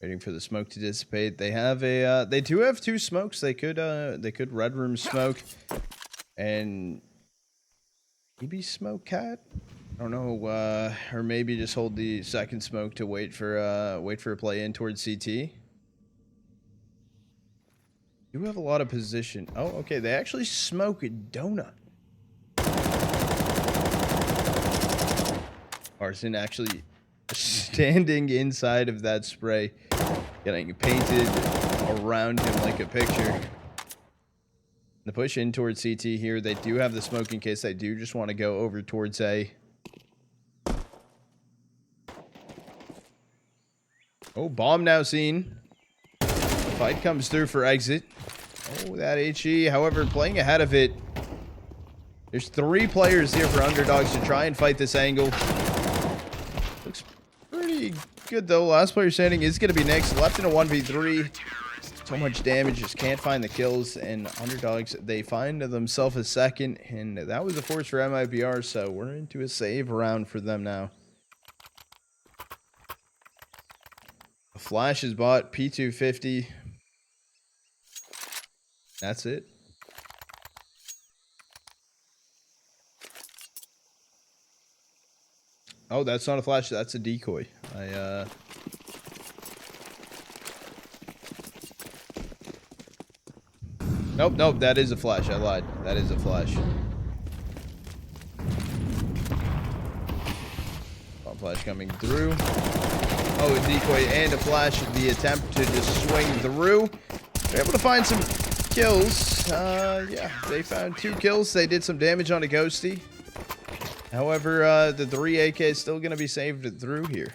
Waiting for the smoke to dissipate. They have a they do have 2 smokes. They could red room smoke and maybe smoke Cat. I don't know, or maybe just hold the second smoke to wait for a play in towards CT. You have a lot of position. Oh, okay. They actually smoke a donut. Arson actually standing inside of that spray, getting painted around him like a picture. The push in towards CT here. They do have the smoke in case they do just want to go over towards A. Oh, bomb now seen. Fight comes through for exit. Oh, that HE. However, playing ahead of it. There's 3 players here for UnderDogs to try and fight this angle. Looks pretty good though. Last player standing is going to be next. Left in a 1v3. So much damage, just can't find the kills. And UnderDogs, they find themselves a second. And that was a force for MIBR. So we're into a save round for them now. A flash is bought. P250. That's it. Oh, that's not a flash. That's a decoy. Nope, nope. That is a flash. I lied. That is a flash. Bomb flash coming through. Oh, a decoy and a flash. The attempt to just swing through. They're able to find some kills. Yeah, they found 2 kills. They did some damage on a ghosty. However, the 3 AK is still going to be saved through here.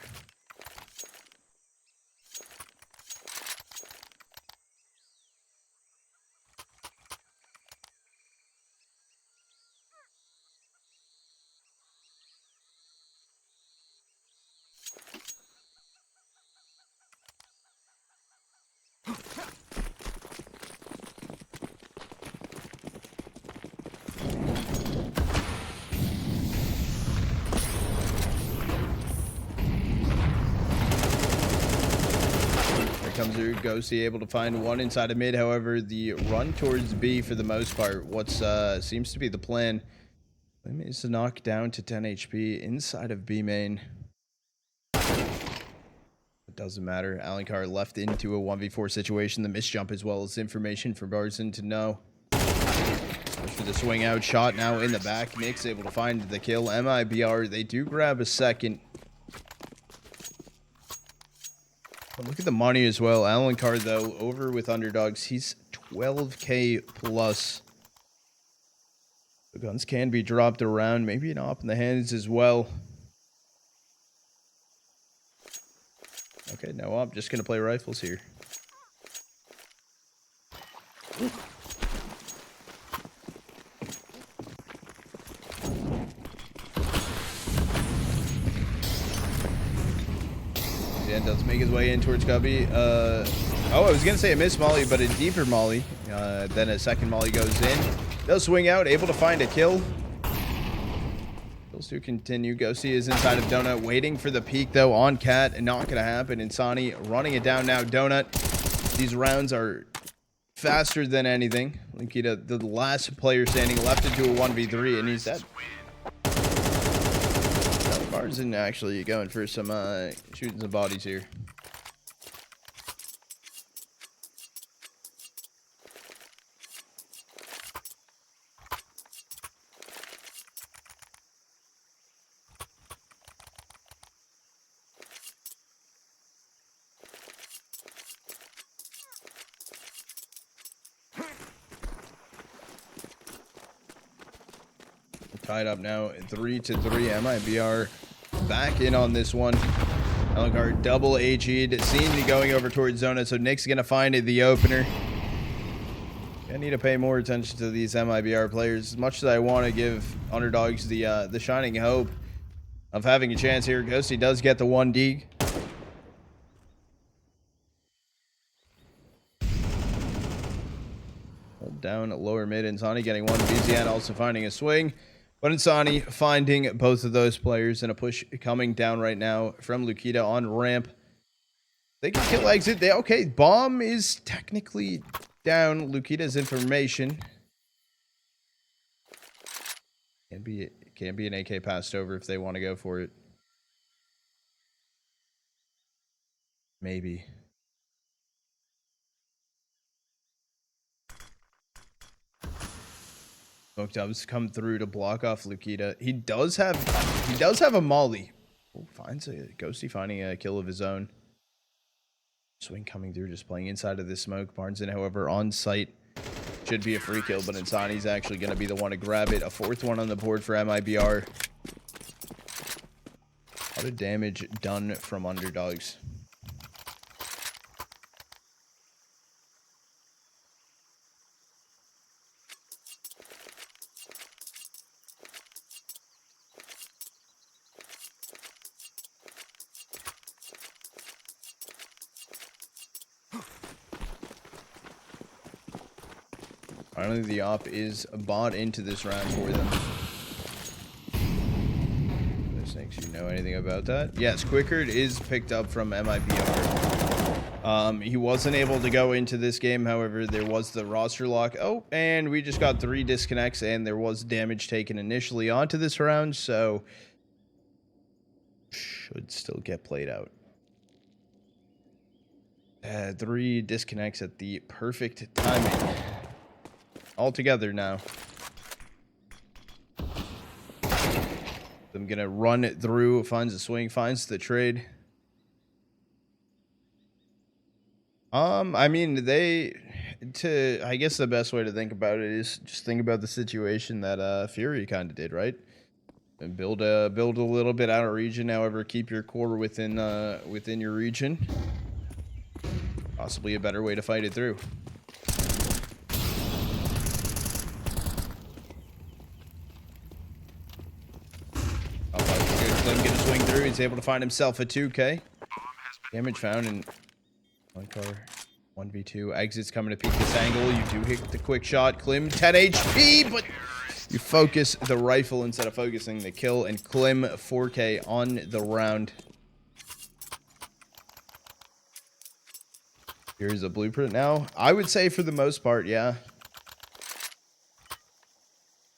Comes through, Ghosty able to find one inside of mid. However, the run towards B for the most part, what's seems to be the plan is to knock down to 10 HP inside of B main. It doesn't matter. ALENNCAR left into a 1v4 situation. The misjump as well as information for Barzin to know. For the swing out shot now in the back. Nick's able to find the kill. MIBR, they do grab a second. Look at the money as well. ALENNCAR, though, over with UnderDogs. He's 12k plus. The guns can be dropped around. Maybe an op in the hands as well. Okay, no op. Just going to play rifles here. Does make his way in towards Cubby. Oh, I was gonna say a miss molly, but a deeper molly. Then a second molly goes in. They'll swing out, able to find a kill. Kills to continue. Ghosty is inside of Donut, waiting for the peek though on Cat, and not gonna happen. Insani running it down now. Donut. These rounds are faster than anything. Lukita, the last player standing, left into a 1v3, and he's dead. Barzin actually going for some shooting some bodies here. Tied up now, 3-3. MIBR back in on this one. ALENNCAR double HE'd. Seen going over towards Zona, so Nick's gonna find it the opener. I need to pay more attention to these MIBR players. As much as I want to give UnderDogs the shining hope of having a chance here, Ghosty does get the 1 dig. Hold down at lower mid. Insani getting 1. BZN also finding a swing. But Insani finding both of those players, and a push coming down right now from Lukita on ramp. They can kill exit. Okay, bomb is technically down. Lukita's information. Can be an AK passed over if they want to go for it. Maybe. Smoke dubs come through to block off Lukita. He does have a molly. Oh, finds a Ghosty finding a kill of his own. Swing coming through, just playing inside of this smoke. Barzin, however, on site. Should be a free kill, but Insani's actually going to be the one to grab it. A 4th one on the board for MIBR. A lot of damage done from UnderDogs. Finally, the op is bought into this round for them. Snakes, you know anything about that? Yes, Qikert is picked up from MIBR. He wasn't able to go into this game, however, there was the roster lock. Oh, and we just got 3 disconnects, and there was damage taken initially onto this round, so should still get played out. 3 disconnects at the perfect timing. All together now. I'm gonna run it through, finds the swing, finds the trade. I mean, I guess the best way to think about it is just think about the situation that Fury kind of did, right? And build a little bit out of region, however, keep your core within your region. Possibly a better way to fight it through. Gonna swing through. He's able to find himself a 2K. Damage found, and ALENNNCAR 1v2. Exits coming to peek this angle. You do hit the quick shot. Klim 10 HP, but you focus the rifle instead of focusing the kill, and Klim 4K on the round. Here's a blueprint now. I would say for the most part, yeah.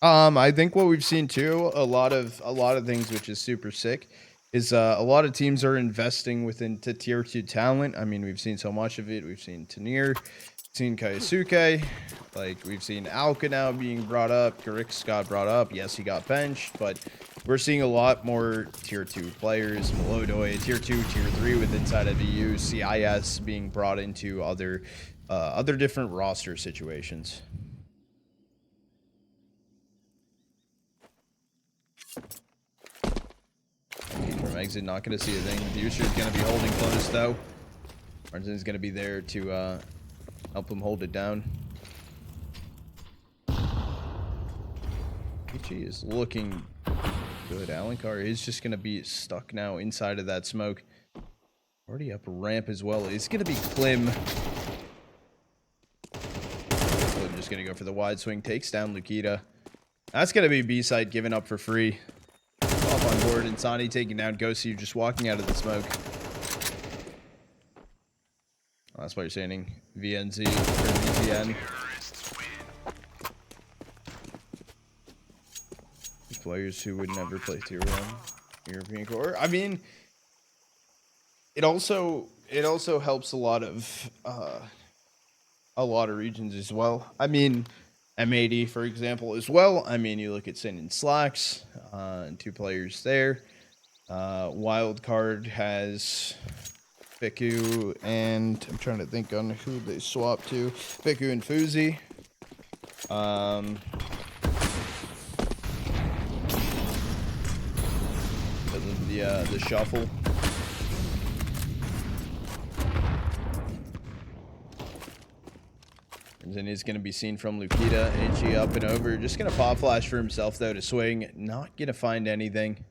I think what we've seen too, a lot of things, which is super sick, is a lot of teams are investing to tier 2 talent. I mean, we've seen so much of it. We've seen Tanir, seen Kaisuke, like we've seen Alka now being brought up. Garix got brought up. Yes, he got benched, but we're seeing a lot more tier 2 players. Melodoi, tier 2, tier 3 with inside of EU, CIS being brought into other different roster situations. From exit, not going to see a thing. Thuister is going to be holding close, though. Martin is going to be there to help him hold it down. Ichi is looking good. ALENNNCAR is just going to be stuck now inside of that smoke. Already up ramp as well. It's going to be Klim. Klim just going to go for the wide swing. Takes down Lukita. That's going to be B-side given up for free. Off on board. Insani taking down Ghosty, just walking out of the smoke. Oh, that's why you're saying VNZ or VTN. Players who would never play tier 1 European core. I mean, it also helps a lot of regions as well. I mean, M80 for example as well. I mean, you look at Sin and Slacks, and 2 players there. Wildcard has Fiku, and I'm trying to think on who they swapped to. Fiku and Fuzi. Because of the shuffle. And he's going to be seen from Lukita. HE up and over. Just going to pop flash for himself, though, to swing. Not going to find anything.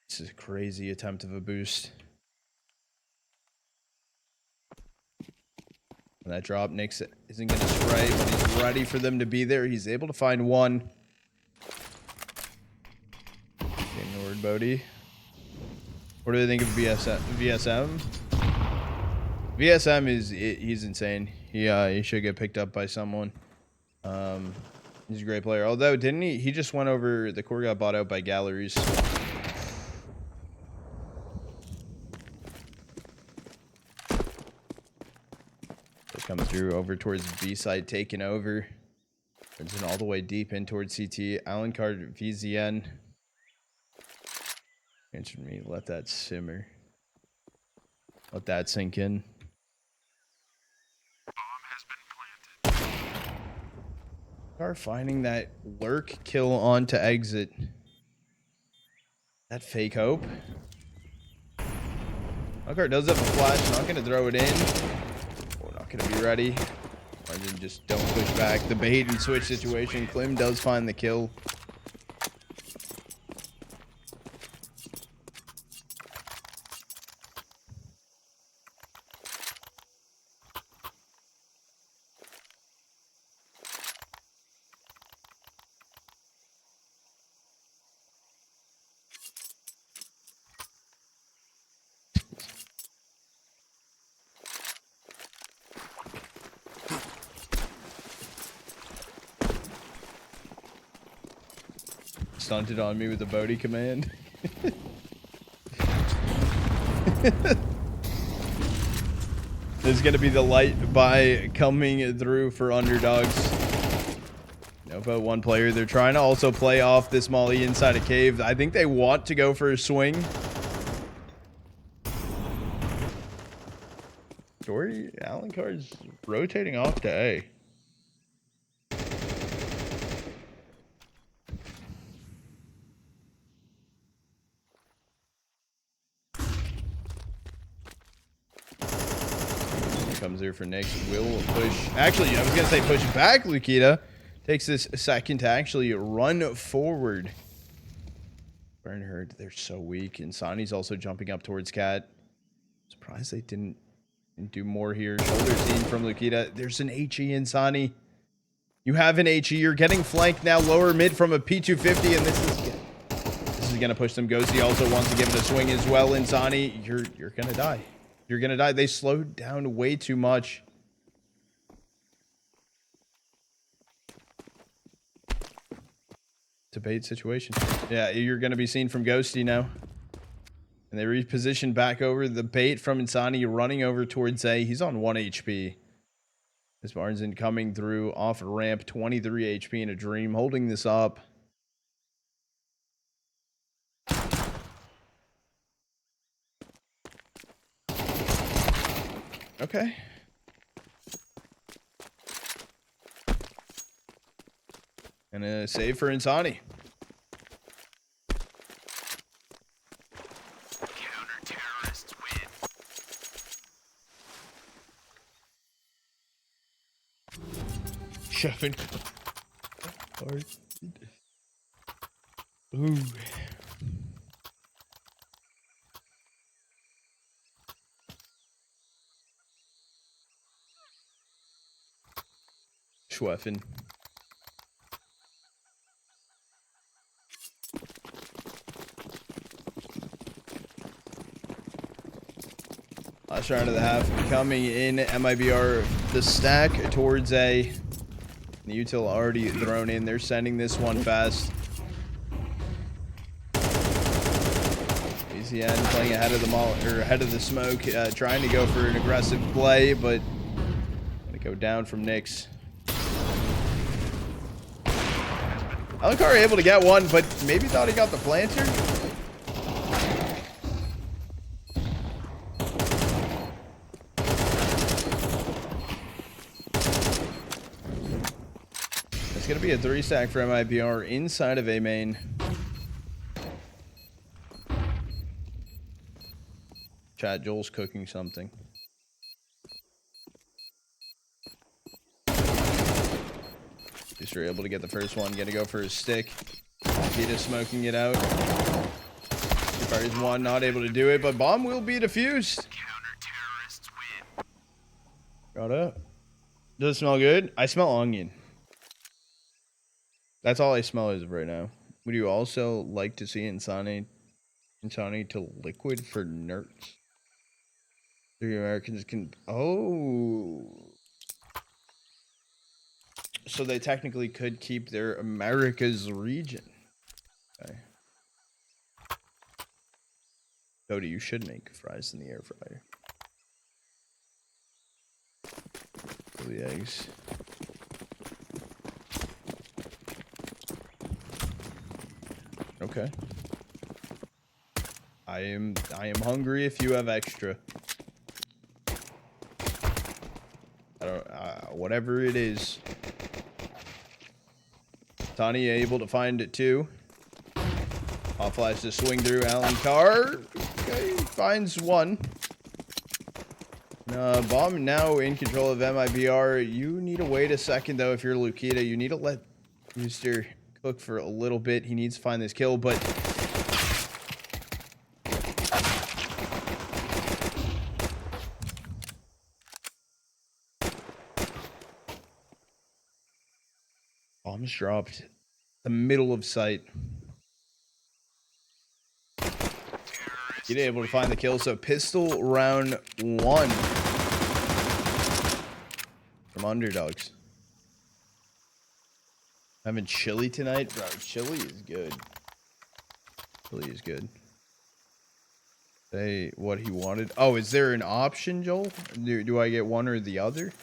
This is a crazy attempt of a boost. And that drop, Nick isn't going to spray, but he's ready for them to be there. He's able to find one. Ignored Bodhi. What do they think of VSM? VSM he's insane. He should get picked up by someone. He's a great player. Although, didn't he? He just went over. The core got bought out by Galleries. They're coming through over towards B side, taking over. Turns in all the way deep in towards CT. ALENNNCAR VZN. Answer me. Let that simmer. Let that sink in. Are finding that lurk kill onto exit. That fake hope. ALENNNCAR does have a flash, not going to throw it in. We're not going to be ready. Margin just don't push back. The bait and switch situation. Klim does find the kill. stunted on me with the Bodhi command. There's going to be the light by coming through for UnderDogs. Nova, one player. They're trying to also play off this molly inside a cave. I think they want to go for a swing. Dory, ALENNCAR's rotating off to A. Comes here for Nyx. Will push. Actually, I was going to say push back. Lukita takes this second to actually run forward. Bernhard, they're so weak. Insani's also jumping up towards Cat. Surprised they didn't do more here. Shoulder scene from Lukita. There's an HE Insani. You have an HE. You're getting flanked now lower mid from a P250, and this is going to push them. Ghosty also wants to give it a swing as well. Insani, you're going to die. You're going to die. They slowed down way too much. It's a bait situation. Yeah, you're going to be seen from Ghosty now. And they reposition back over. The bait from Insani running over towards A. He's on 1 HP. This Barneson coming through off a ramp. 23 HP in a dream. Holding this up. Okay. And a save for Insani. Counter-terrorists win. Shuffing. Ooh. Schweffen. Last round of the half coming in. MIBR the stack towards A. The util already thrown in. They're sending this one fast. ECN playing ahead of the ahead of the smoke, trying to go for an aggressive play, but gonna go down from Nyx. ALENNCAR able to get one, but maybe thought he got the planter. It's going to be a 3-stack for MIBR inside of A main. Chat, Joel's cooking something. Thuister able to get the first one. Gonna go for his stick. Lukita smoking it out. Fires one, not able to do it, but bomb will be defused. Counter-terrorists win. Got up. Does it smell good? I smell onion. That's all I smell as of right now. Would you also like to see insani to liquid for nerds? 3 Americans can. Oh. So they technically could keep their America's region. Okay. Cody, you should make fries in the air fryer. For the eggs. Okay. I am hungry if you have extra. I don't whatever it is. Tani able to find it too. Hot flash to swing through. ALENNCAR. Okay, finds one. Bomb now in control of MIBR. You need to wait a second though if you're Lukita. You need to let Thuister cook for a little bit. He needs to find this kill, but bombs dropped the middle of sight. Get able to find the kill. So pistol round 1 from UnderDogs. Having chili tonight, bro. Chili is good. Really is good. Say what he wanted. Oh, is there an option, Joel? Do I get one or the other?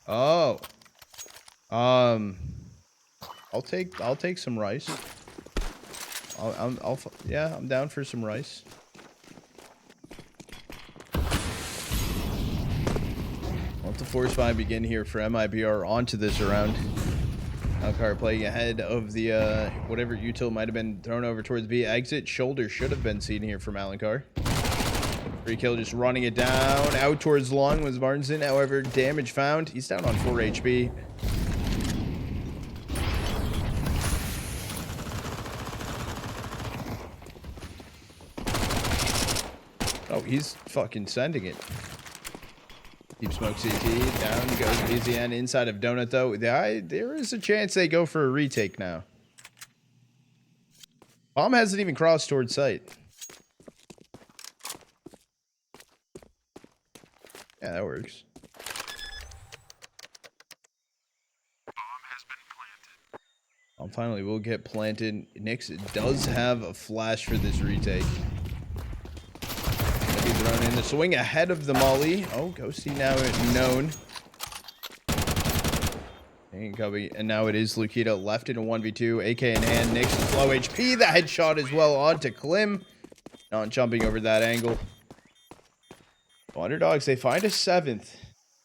Oh. I'll take some rice. Yeah, I'm down for some rice. Let the force find begin here for MIBR onto this round. ALENNNCAR playing ahead of the whatever util might have been thrown over towards B. Exit shoulder should have been seen here from ALENNNCAR. Free kill just running it down. Out towards long was Martinson. However, damage found. He's down on 4 HP. Oh, he's fucking sending it. Deep smoke CT. Down goes BZN inside of Donut, though. There is a chance they go for a retake now. Bomb hasn't even crossed towards site. Yeah, that works. Bomb has been planted. Bomb finally will get planted. Nix does have a flash for this retake. Gonna be thrown in the swing ahead of the molly. Oh, Ghosty now known. And now it is Lukita left in a 1v2. AK in hand. Nix is low HP. The headshot as well onto Klim. Not jumping over that angle. UnderDogs, they find a 7th.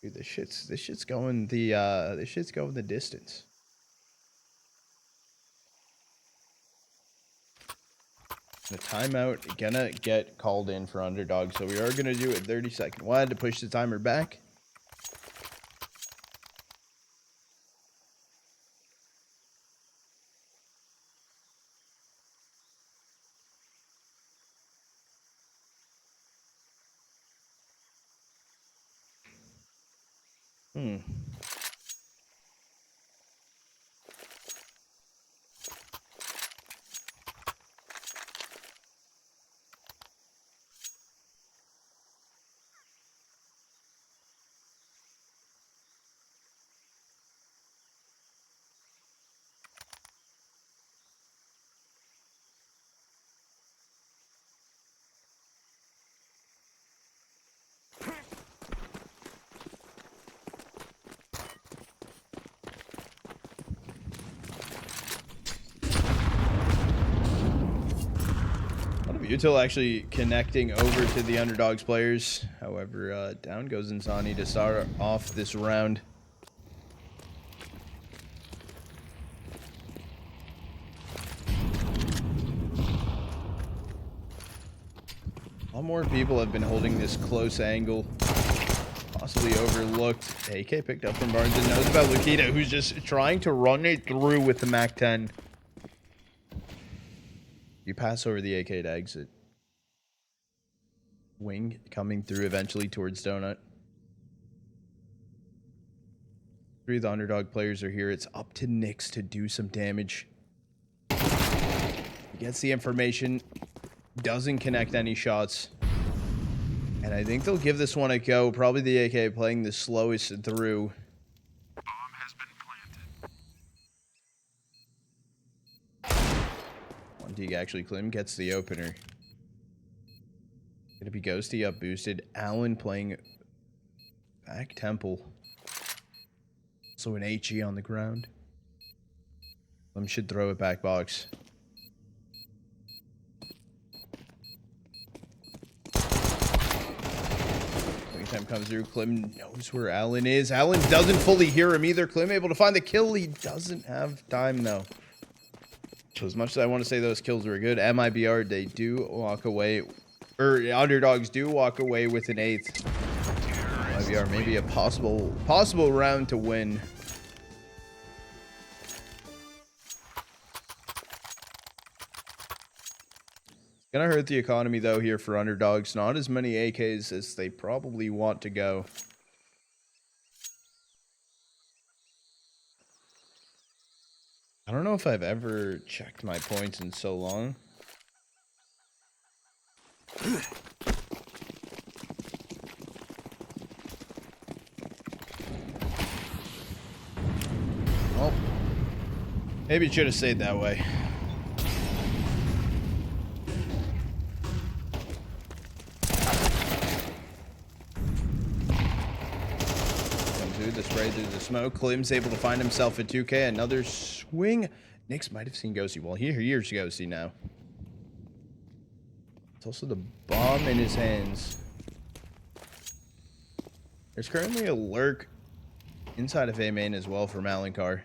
Dude, this shit's going the distance. The timeout gonna get called in for UnderDogs, so we are gonna do a 30-second one to push the timer back. Util actually connecting over to the UnderDogs players. However, down goes Insani to start off this round. A lot more people have been holding this close angle. Possibly overlooked. AK picked up from Barnes and knows about Lukita, who's just trying to run it through with the MAC-10. You pass over the AK to exit. Wing coming through eventually towards Donut. 3 of the UnderDog players are here. It's up to Nix to do some damage. He gets the information. Doesn't connect any shots. And I think they'll give this one a go. Probably the AK playing the slowest through. Bomb has been planted. Dig actually. Klim gets the opener. Gonna be Ghosty up boosted. Allen playing back temple. So an HE on the ground. Klim should throw it back box. Time comes through. Klim knows where Allen is. Allen doesn't fully hear him either. Klim able to find the kill. He doesn't have time though. So as much as I want to say those kills were good, MIBR, they do walk away, or UnderDogs do walk away with an 8th. MIBR maybe a possible round to win. Gonna hurt the economy though here for UnderDogs. Not as many AKs as they probably want to go. I don't know if I've ever checked my points in so long. Well, maybe it should have stayed that way. spray through the smoke. Klim's able to find himself at 2K. Another swing. Nyx might have seen Ghosty. Well, he hears Ghosty now. It's also the bomb in his hands. There's currently a lurk inside of A main as well from ALENNCAR.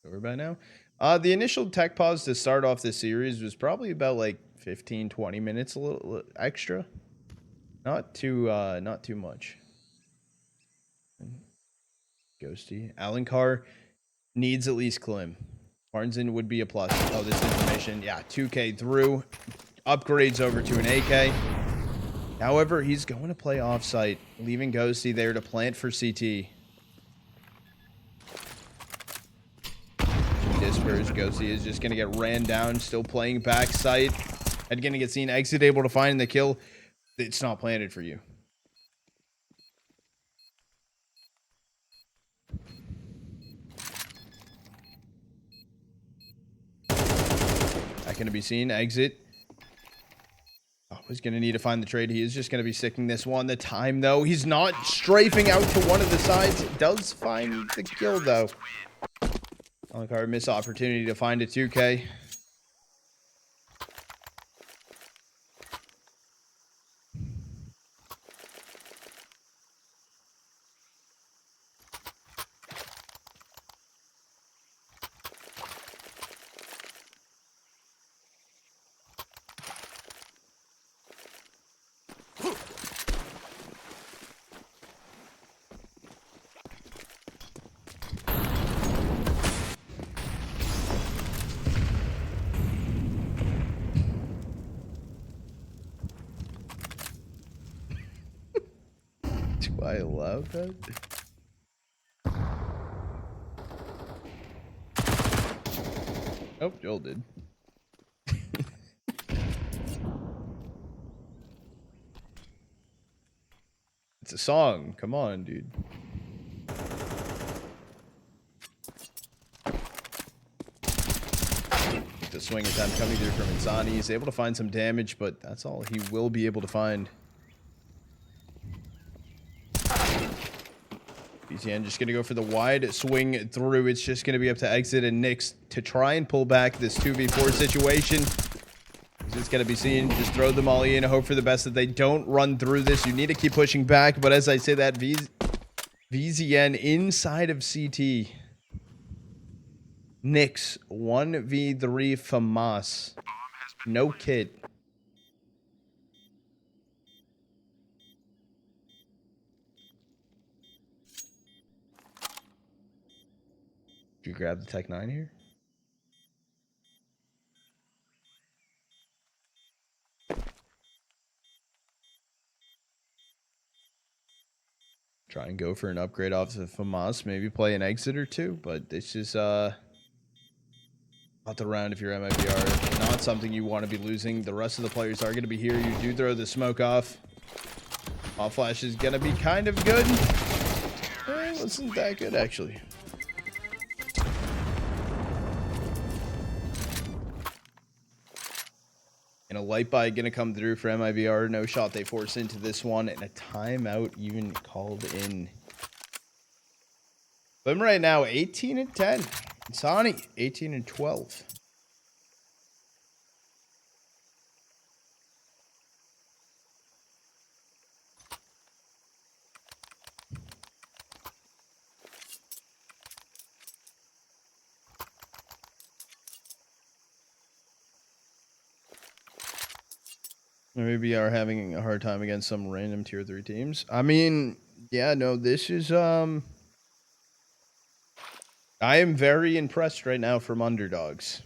Over by now. The initial tech pause to start off this series was probably about like 15-20 minutes, a little extra. Not too much. Ghosty. ALENNCAR needs at least Klim. Barnson would be a plus. Oh, this information. Yeah, 2K through. Upgrades over to an AK. However, he's going to play offsite, leaving Ghosty there to plant for CT. Dispers. Ghosty is just going to get ran down, still playing backside. And going to get seen. Exit able to find the kill. It's not planted for you. Not going to be seen. Exit. Oh, he's going to need to find the trade. He is just going to be sticking this one. The time, though. He's not strafing out to one of the sides. Does find the kill, though. ALENNCAR missed opportunity to find a 2K. Do I allow that? Oh, Joel did. It's a song. Come on, dude. The swing attempt coming through from insani. He's able to find some damage, but that's all he will be able to find. BTN just going to go for the wide swing through. It's just going to be up to Exit and Nyx to try and pull back this 2v4 situation. It's going to be seen. Just throw the molly in. Hope for the best that they don't run through this. You need to keep pushing back. But as I say that, VZN inside of CT. Nyx 1v3 FAMAS. No kit. Did you grab the Tech 9 here? Try and go for an upgrade off the FAMAS. Maybe play an Exit or two, but this is not the round if you're MIBR. Not something you want to be losing. The rest of the players are going to be here. You do throw the smoke off. Off flash is going to be kind of good. It wasn't that good, actually. And a light buy going to come through for MIBR. No shot they force into this one. And a timeout even called in. But right now, 18 and 10. insani, 18 and 12. Maybe are having a hard time against some random tier 3 teams. I mean, yeah, no, this is I am very impressed right now from UnderDogs.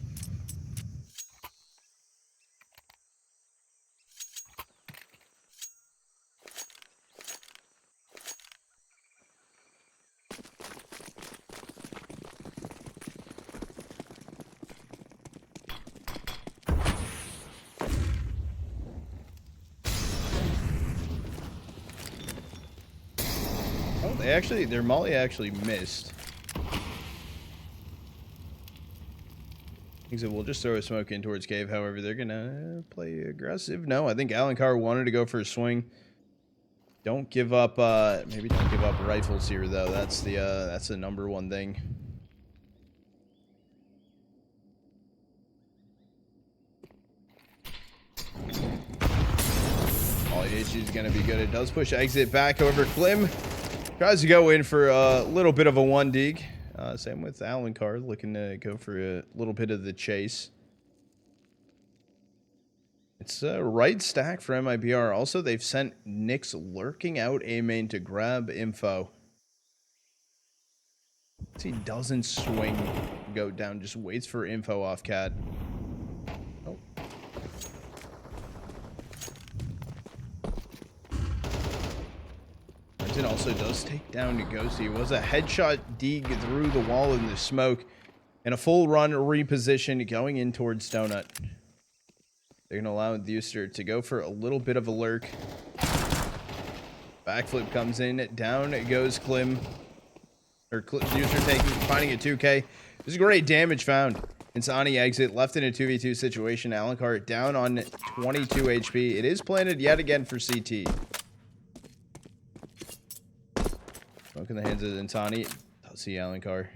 Their molly actually missed. He said, we'll just throw a smoke in towards cave. However, they're going to play aggressive. No, I think ALENNNCAR wanted to go for a swing. Don't give up, maybe don't give up rifles here, though. That's the number one thing. All is going to be good. It does push exit back over. Klim tries to go in for a little bit of a 1-dig. Same with ALENNCAR, looking to go for a little bit of the chase. It's a right stack for MIBR. Also, they've sent Nyx lurking out A main to grab info. He doesn't swing, go down, just waits for info off Cat. Oh. Martin also does take down Ghosty. It was a headshot dig through the wall in the smoke. And a full run reposition going in towards Donut. They're going to allow Thuister to go for a little bit of a lurk. Backflip comes in. Down goes Klim. Or Thuister finding a 2K. This is great damage found. Insani exit. Left in a 2v2 situation. ALENNCAR down on 22 HP. It is planted yet again for CT. Smoke in the hands of Insani. I'll see ALENNCAR.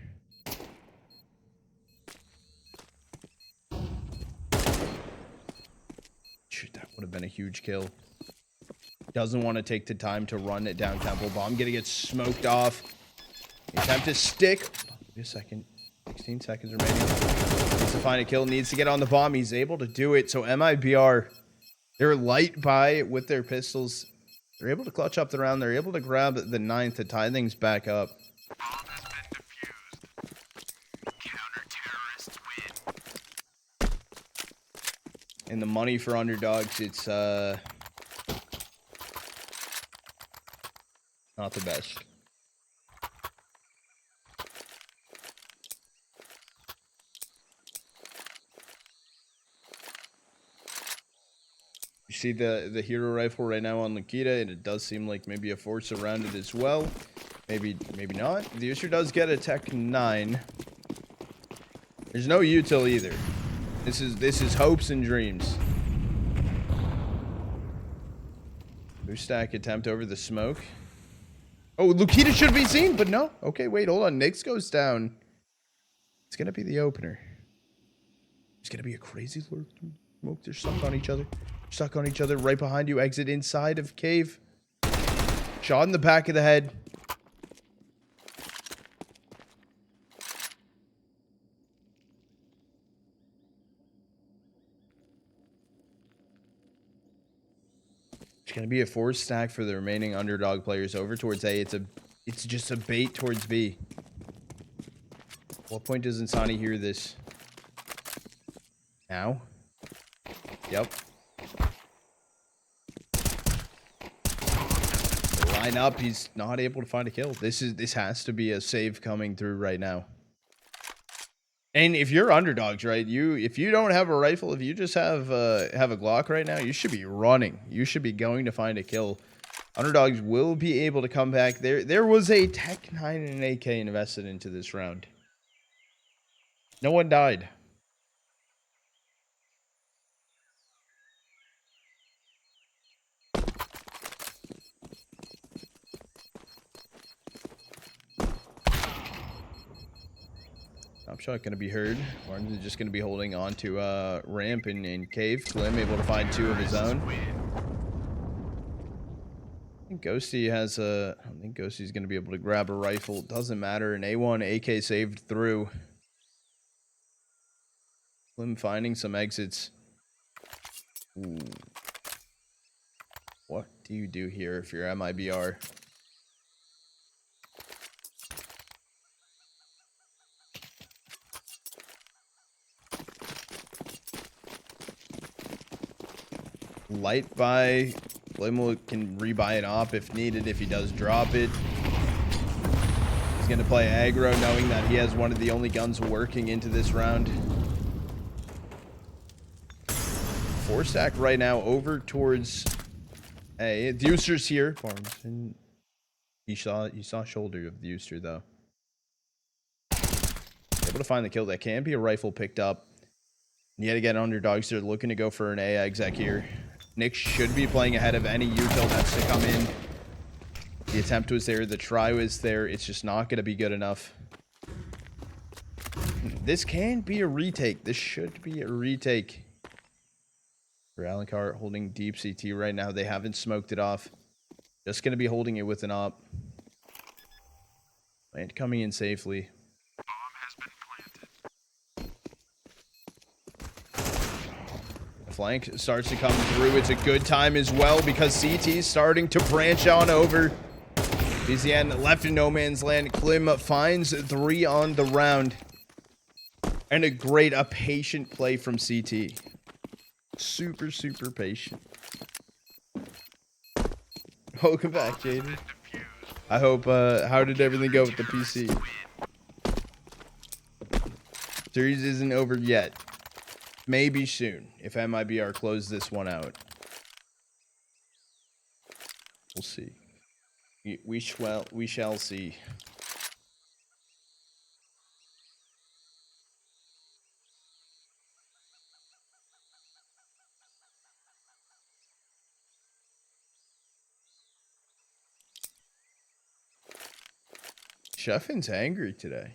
That would have been a huge kill. Doesn't want to take the time to run it down temple. Bomb gonna get smoked off. Attempt to stick. Wait a second. 16 seconds remaining. Needs to find a kill. Needs to get on the bomb. He's able to do it. So MIBR, they're light by with their pistols. They're able to clutch up the round. They're able to grab the 9th to tie things back up. Bomb has been defused. Counter-terrorists win. And the money for underdogs, it's not the best. You see the hero rifle right now on Lukita, and it does seem like maybe a force around it as well. Maybe not. The Thuister does get a Tech 9. There's no util either. This is hopes and dreams. Boost stack attempt over the smoke. Oh, Lukita should be seen, but no. Okay, wait, hold on. Nyx goes down. It's gonna be the opener. It's gonna be a crazy lurk. Smoke. They're stuck on each other. Stuck on each other. Right behind you. Exit inside of cave. Shot in the back of the head. It's gonna be a 4 stack for the remaining underdog players over towards A. It's just a bait towards B. What point does Insani hear this? Now? Yep. Line up. He's not able to find a kill. This has to be a save coming through right now. And if you're underdogs, right? If you don't have a rifle, if you just have a Glock right now, you should be running. You should be going to find a kill. Underdogs will be able to come back. There was a Tech 9 and an AK invested into this round. No one died. Top shot going to be heard. Martin's just going to be holding on to ramp in cave. Klim able to find 2 of his own. I think Ghosty has a... I don't think Ghosty's going to be able to grab a rifle. Doesn't matter. An A1 AK saved through. Klim finding some exits. Ooh. What do you do here if you're MIBR? Light buy. Klim can rebuy an op if needed, if he does drop it. He's going to play aggro, knowing that he has one of the only guns working into this round. 4 stack right now over towards A. Thuister's here. You saw shoulder of Thuister, though. Able to find the kill. That can be a rifle picked up. Yet again, underdogs, they're looking to go for an A exec here. Nick should be playing ahead of any util that's to come in. The attempt was there. The try was there. It's just not going to be good enough. This can be a retake. This should be a retake. For ALENNCAR holding deep CT right now. They haven't smoked it off. Just going to be holding it with an op. And coming in safely. Flank starts to come through. It's a good time as well because CT's starting to branch on over. BZN left in no man's land. Klim finds 3 on the round. And a patient play from CT. Super, super patient. Welcome back, Jaden. I hope, how did everything go with the PC? Series isn't over yet. Maybe soon, if MIBR close this one out. We'll see. We shall see. Sheffin's angry today.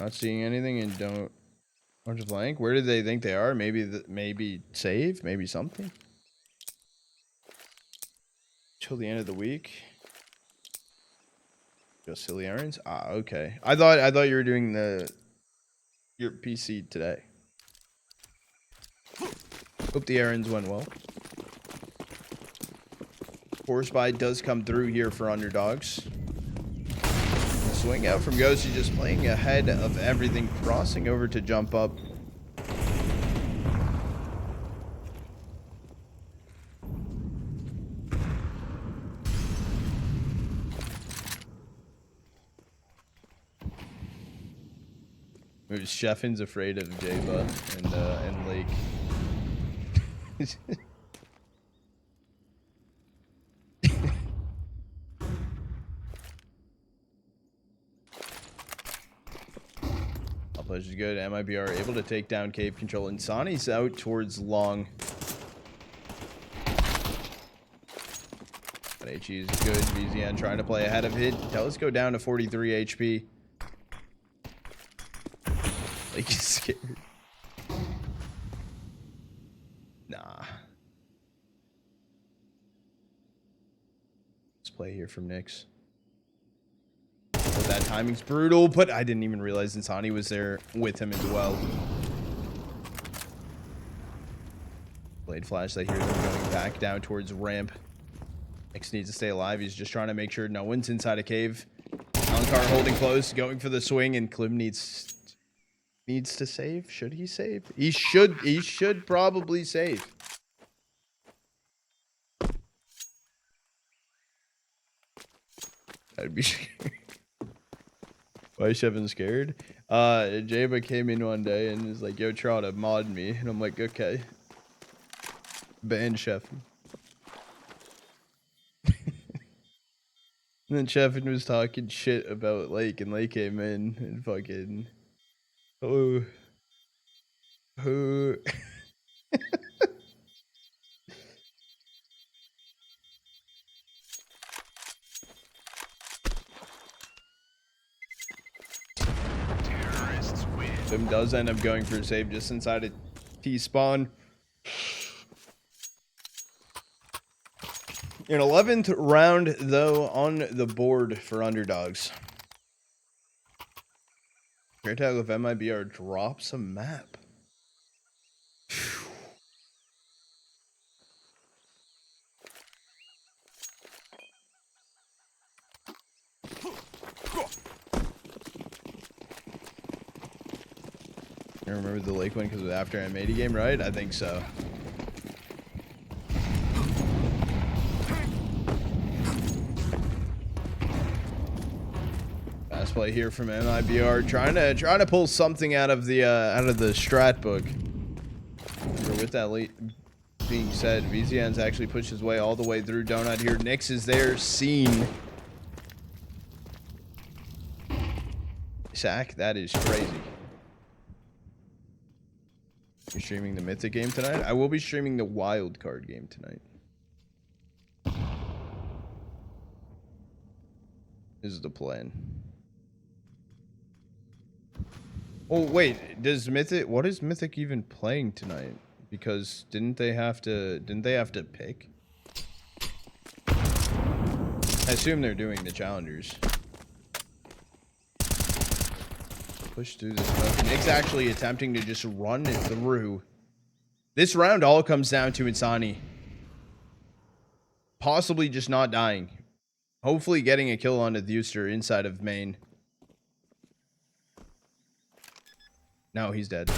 Not seeing anything and don't blank. Where do they think they are? Maybe save, maybe something. Till the end of the week. Just silly errands. Ah, okay. I thought you were doing your PC today. Hope the errands went well. Force buy does come through here for underdogs. Swing out from Ghosty, just playing ahead of everything, crossing over to jump up. Sheffin's afraid of Java and Lake. Which is good. MIBR able to take down cave control. Insani's out towards long. But HE is good. VZN trying to play ahead of it. Does go down to 43 HP. Like he's scared. Nah. Let's play here from Nyx. That timing's brutal, but I didn't even realize Insani was there with him as well. Blade flash, I hear them going back down towards ramp. Nyx needs to stay alive. He's just trying to make sure no one's inside a cave. ALENNCAR holding close, going for the swing, and Klim needs to save. Should he save? He should probably save. I'd be scared. Why is Shevin scared? Java came in one day and was like, yo, try to mod me. And I'm like, okay. Ban Shevin. And then Shevin was talking shit about Lake, and Lake came in and fucking... Oh. Him does end up going for a save just inside a T-spawn. An 11th round, though, on the board for underdogs. Great tag if MIBR drops a map. I remember the Lake one because it was after I made a game, right? I think so. Fast play here from MIBR, trying to pull something out of the strat book. But with that late being said, VZN's actually pushed his way all the way through Donut here. Nyx is there, seen. sack? That is crazy. You're streaming the Mythic game tonight? I will be streaming the wild card game tonight. This is the plan. Oh wait, does Mythic? What is Mythic even playing tonight? Because didn't they have to pick? I assume they're doing the challengers. Push through this smoke. Nick's actually attempting to just run it through. This round all comes down to Insani possibly just not dying. Hopefully getting a kill on the Thuister inside of main. No, he's dead.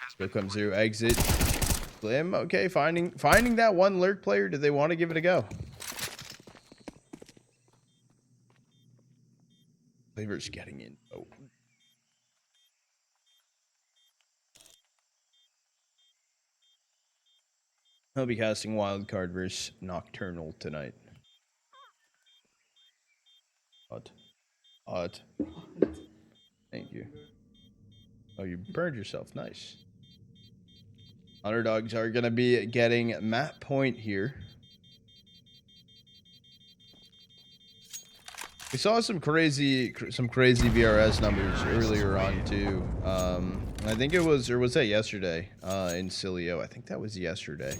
Still comes through. Exit. Glim. Okay, finding that one lurk player. Do they want to give it a go? Flavor's getting in. Oh. I'll be casting Wildcard versus Nocturnal tonight. Odd. Thank you. Oh, you burned yourself. Nice. UnderDogs are going to be getting map point here. We saw some crazy VRS numbers earlier on too. I think it was, or was that yesterday? In Cilio, I think that was yesterday.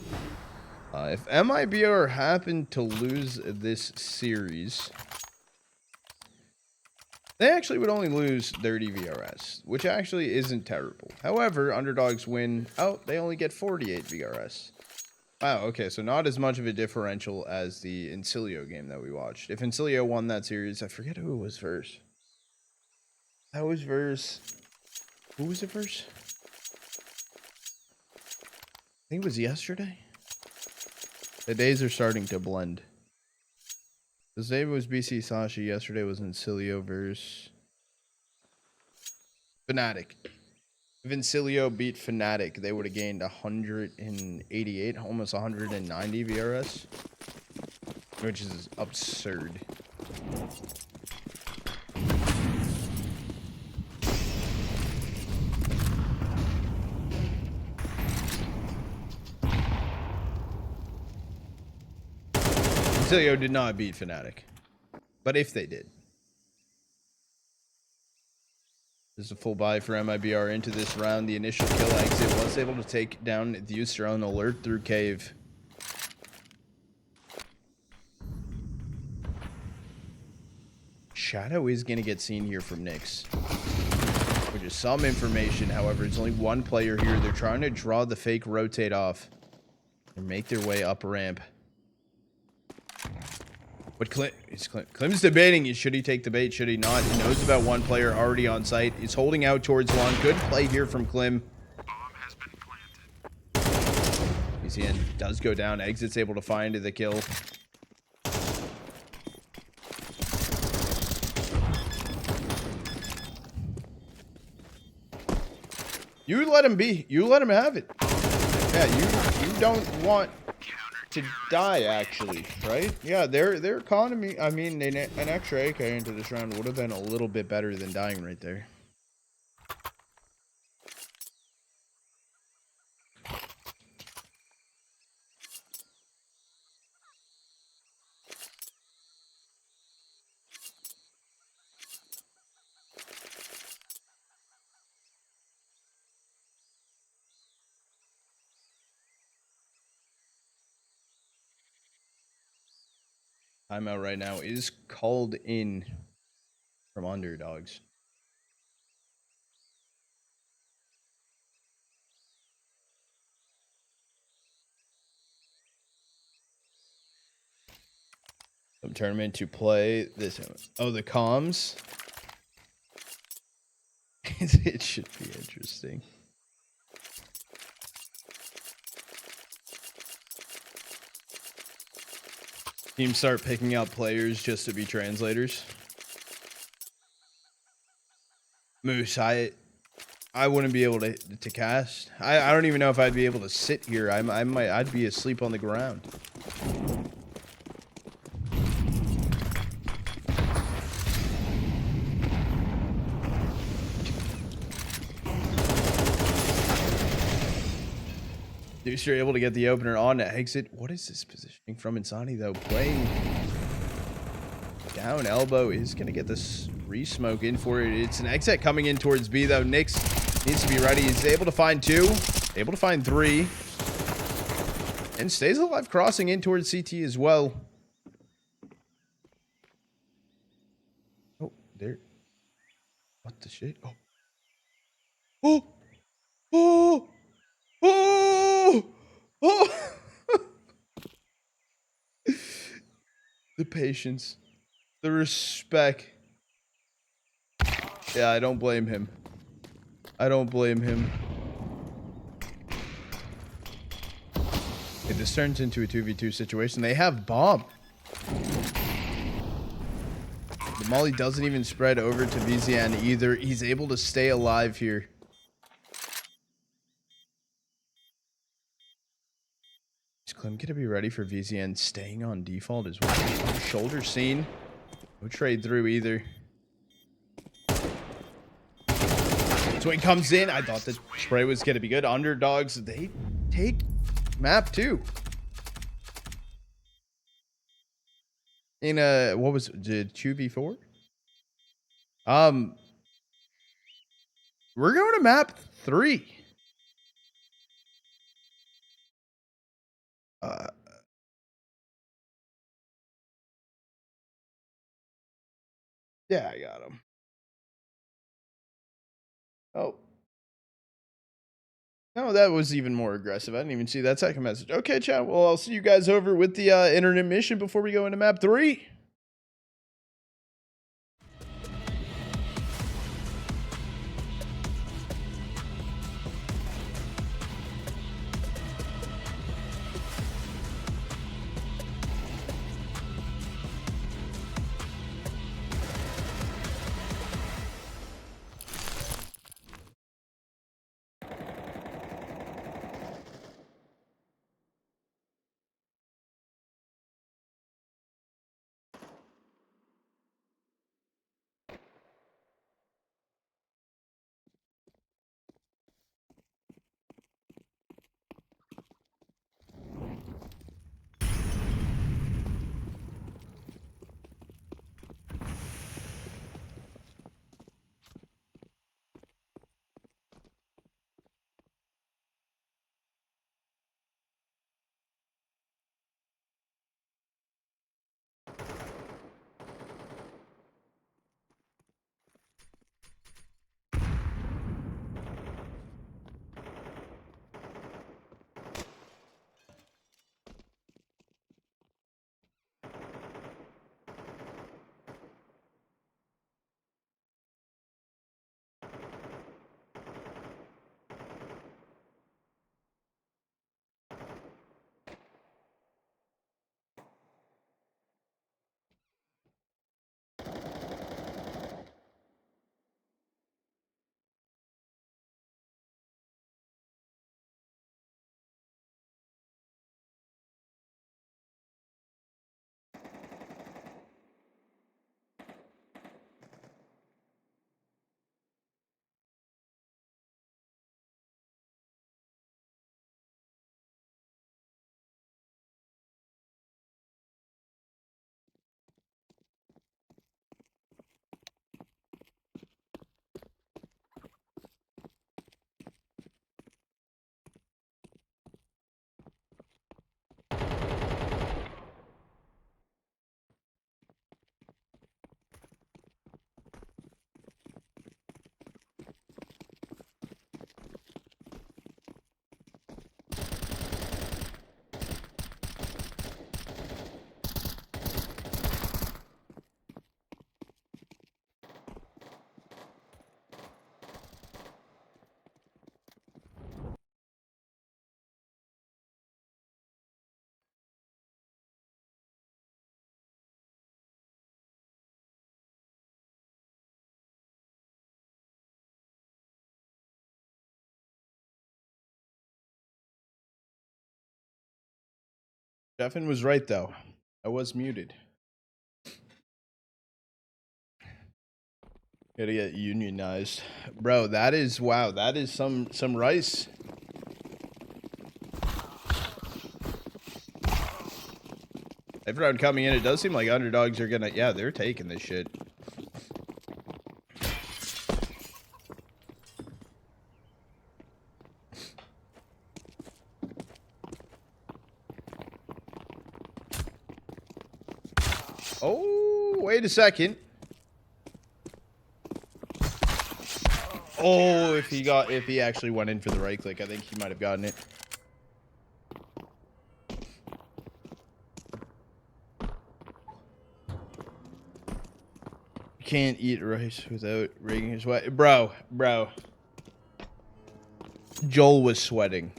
If MIBR happened to lose this series, they actually would only lose 30 VRS, which actually isn't terrible. However, UnderDogs win. Oh, they only get 48 VRS. Wow, okay, so not as much of a differential as the Incilio game that we watched. If Incilio won that series, I forget who it was versus. That was versus... Who was it versus? I think it was yesterday. The days are starting to blend. Today was BC Sashi, yesterday was Incilio versus... Fnatic. If Incilio beat Fnatic, they would have gained 188, almost 190 VRS, which is absurd. Incilio did not beat Fnatic, but if they did. This is a full buy for MIBR into this round. The initial kill exit was able to take down Thuister on alert through cave. Shadow is going to get seen here from Nyx, which is some information. However, it's only one player here. They're trying to draw the fake rotate off and make their way up ramp. But Klim's debating, should he take the bait, should he not? He knows about one player already on site. He's holding out towards one. Good play here from Klim. Bomb has been planted. BCN does go down. Exit's able to find the kill. You let him be. You let him have it. Yeah, you don't want to die, actually, right? Yeah, their economy, I mean, an extra AK into this round would have been a little bit better than dying right there. Timeout right now is called in from UnderDogs. Some tournament to play this. Oh, the comms. It should be interesting. Teams start picking out players just to be translators. Moose, I wouldn't be able to cast. I don't even know if I'd be able to sit here. I'd be asleep on the ground. Thuister able to get the opener on to exit. What is this positioning from Insani though? Playing down elbow is going to get this re-smoke in for it. It's an exit coming in towards B though. Nyx needs to be ready. He's able to find 2, able to find 3, and stays alive crossing in towards CT as well. Oh, there. What the shit? Oh. Oh. Oh. Oh. Oh. The patience. The respect. Yeah, I don't blame him. I don't blame him. Okay, this turns into a 2v2 situation. They have bomb. The molly doesn't even spread over to VZN either. He's able to stay alive here. Is Clem gonna be ready for VZN staying on default as well? Shoulder seen. No trade through either. So he comes in. I thought the spray was gonna be good. Underdogs, they take map 2. In a, what was it, 2v4? We're going to map 3. Yeah, I got him. Oh. No, that was even more aggressive. I didn't even see that second message. Okay, chat. Well, I'll see you guys over with the internet mission before we go into map 3. Jeffin was right though. I was muted. Gotta get unionized. Bro, that is, wow, that is some rice. Everyone coming in, it does seem like underdogs are gonna, yeah, they're taking this shit. Oh, wait a second. Oh, if he actually went in for the right click, I think he might have gotten it. Can't eat rice without wringing his sweat. Bro. Joel was sweating.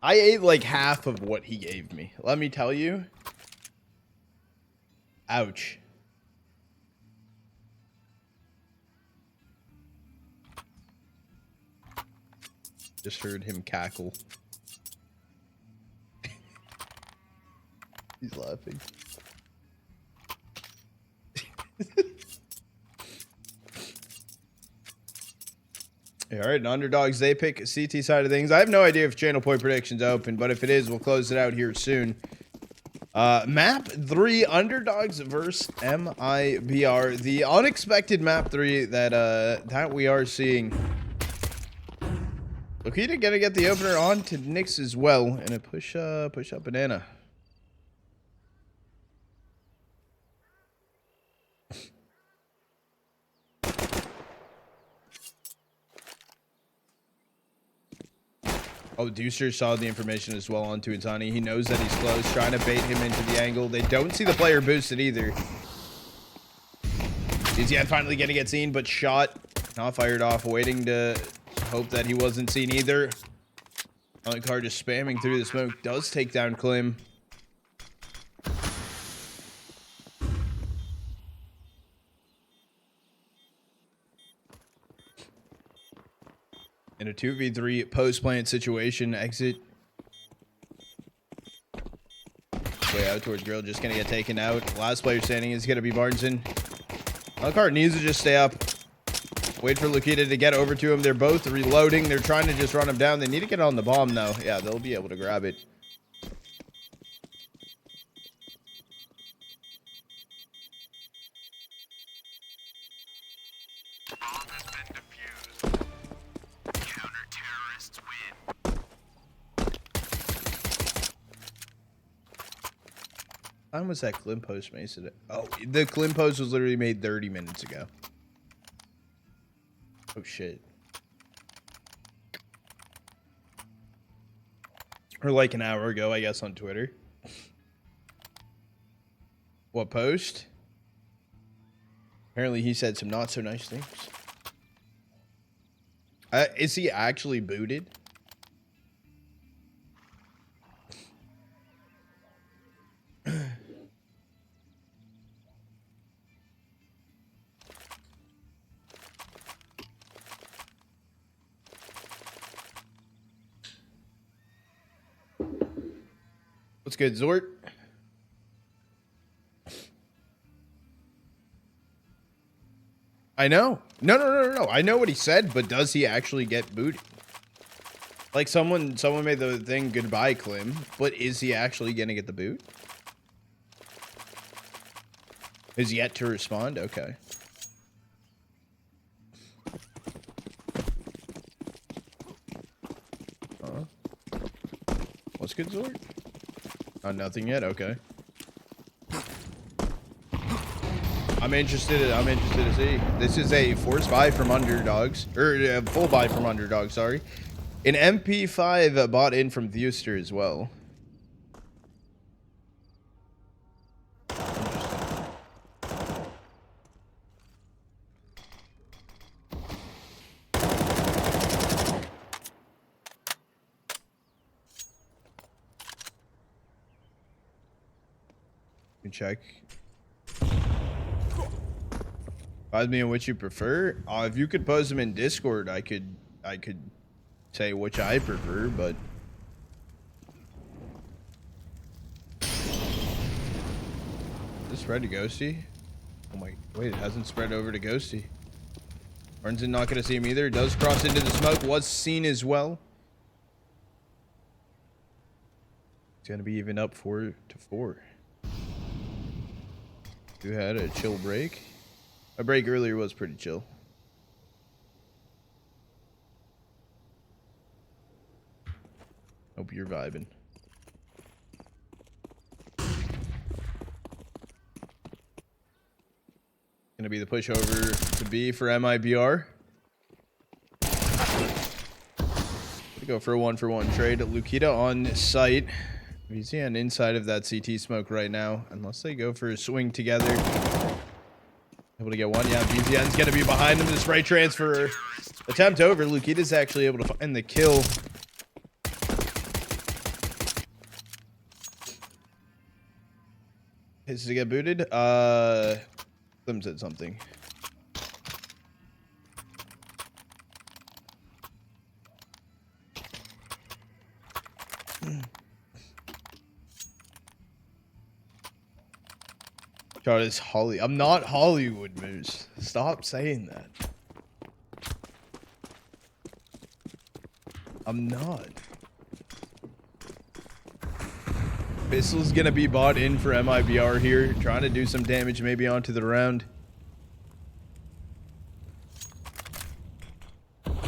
I ate like half of what he gave me. Let me tell you. Ouch. Just heard him cackle. He's laughing. All right, and underdogs, they pick CT side of things. I have no idea if channel point prediction's open, but if it is, we'll close it out here soon. Map 3, underdogs versus MIBR. The unexpected map 3 that we are seeing. Lukita gonna get the opener on to Nyx as well, and a push up banana. Oh, Thuister saw the information as well onto Insani. He knows that he's close, trying to bait him into the angle. They don't see the player boosted either. He's yet finally gonna get seen, but shot. Not fired off, waiting to hope that he wasn't seen either. ALENNNCAR just spamming through the smoke. Does take down Klim. In a 2v3 post-plant situation, exit. Way out towards Grill, just gonna get taken out. Last player standing is gonna be Barnson. ALENNNCAR needs to just stay up. Wait for Lukita to get over to him. They're both reloading. They're trying to just run him down. They need to get on the bomb, though. Yeah, they'll be able to grab it. Bomb has been defused. Counter-terrorists win. When was that Klim post made today? Oh, the Klim post was literally made 30 minutes ago. Oh, shit. Or like an hour ago, I guess, on Twitter. What post? Apparently he said some not so nice things. Is he actually booted? What's good, Zort? I know. No. I know what he said, but does he actually get booted? Like someone made the thing goodbye Klim, but is he actually gonna get the boot? Is yet to respond? Okay. What's good, Zord? Oh, nothing yet. Okay. I'm interested to see. This is a force buy from underdogs, or a full buy from underdogs. Sorry, an MP5 bought in from Thuister as well. You can check. Advise me on which you prefer. If you could post them in Discord, I could say which I prefer, but this spread to Ghosty. Oh my, wait, it hasn't spread over to Ghosty. Barnson not gonna see him either. Does cross into the smoke. Was seen as well. going to be even up 4-4. Who had a chill break? A break earlier was pretty chill. Hope you're vibing. Gonna be the push over to B for MIBR. Go for a 1-for-1 trade. Lukita on site. VZN inside of that CT smoke right now. Unless they go for a swing together. Able to get one. Yeah, VZN's going to be behind him. The spray transfer attempt over. Lukita's actually able to find the kill. Is to get booted? Slim said something. God, it's Holly. I'm not Hollywood Moose. Stop saying that. I'm not. Pistol's gonna be bought in for MIBR here, trying to do some damage maybe onto the round. Miller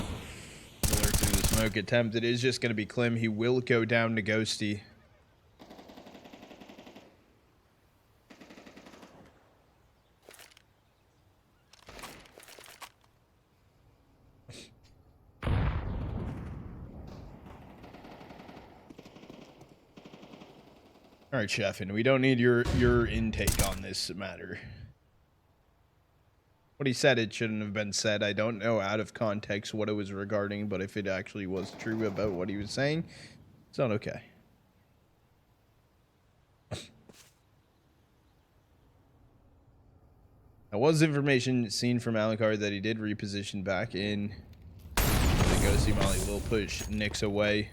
through the smoke attempt. It is just gonna be Klim. He will go down to Ghosty. All right, Chef, and we don't need your intake on this matter. What he said, it shouldn't have been said. I don't know out of context what it was regarding, but if it actually was true about what he was saying, it's not okay. There was information seen from ALENNCAR that he did reposition back in. The Ghosty Molly will push Nyx away.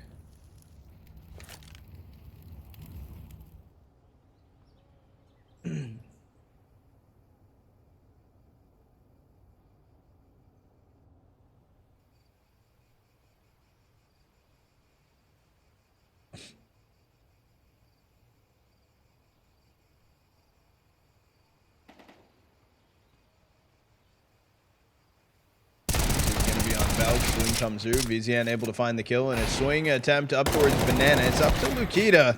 Swing comes through. VZN able to find the kill and a swing attempt up towards Banana. It's up to Lukita.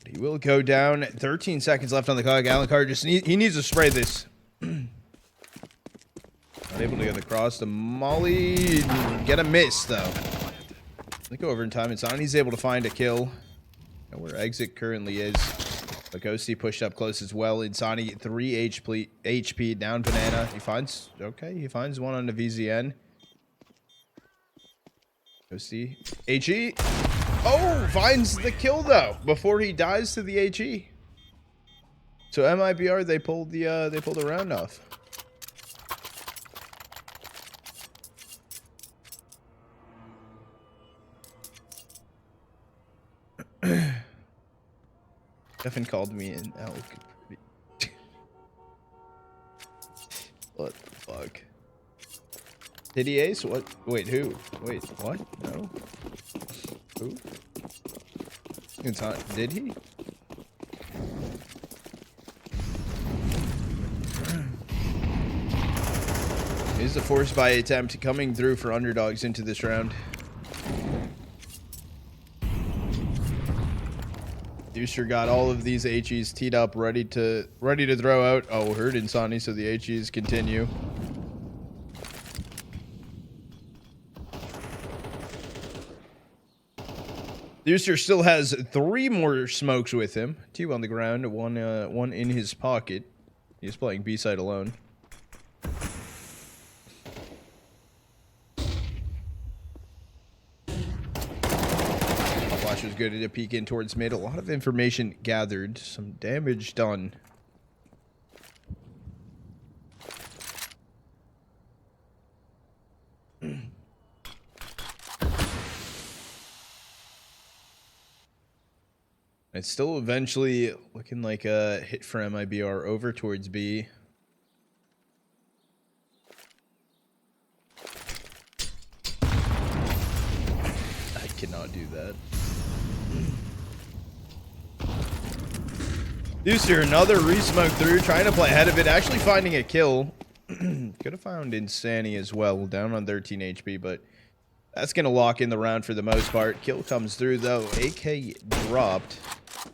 He will go down. 13 seconds left on the clock. ALENNCAR just he needs to spray this. Not able to get across to Molly. Get a miss though. They go over in time. Insani's able to find a kill. And where exit currently is. But Ghosty pushed up close as well. Insani 3 HP down Banana. He finds one on the VZN. Ghosty. HE. Oh, finds the kill though before he dies to the HE. So MIBR they pulled the round off. Stefan called me an elk. What the fuck? Did he ace? What? Wait, who? Wait, what? No. Who? It's not. Did he? Is the force buy attempt coming through for underdogs into this round? Thuister got all of these HEs teed up, ready to throw out. Oh, heard Insani, so the HEs continue. Thuister still has 3 more smokes with him. 2 on the ground, one in his pocket. He's playing B-side alone. Flash was good at a peek in towards mid. A lot of information gathered. Some damage done. It's still eventually looking like a hit for MIBR over towards B. I cannot do that. Thuister, another re-smoke through, trying to play ahead of it, actually finding a kill. Could have found Insani as well, down on 13 HP, but that's going to lock in the round for the most part. Kill comes through, though. AK dropped.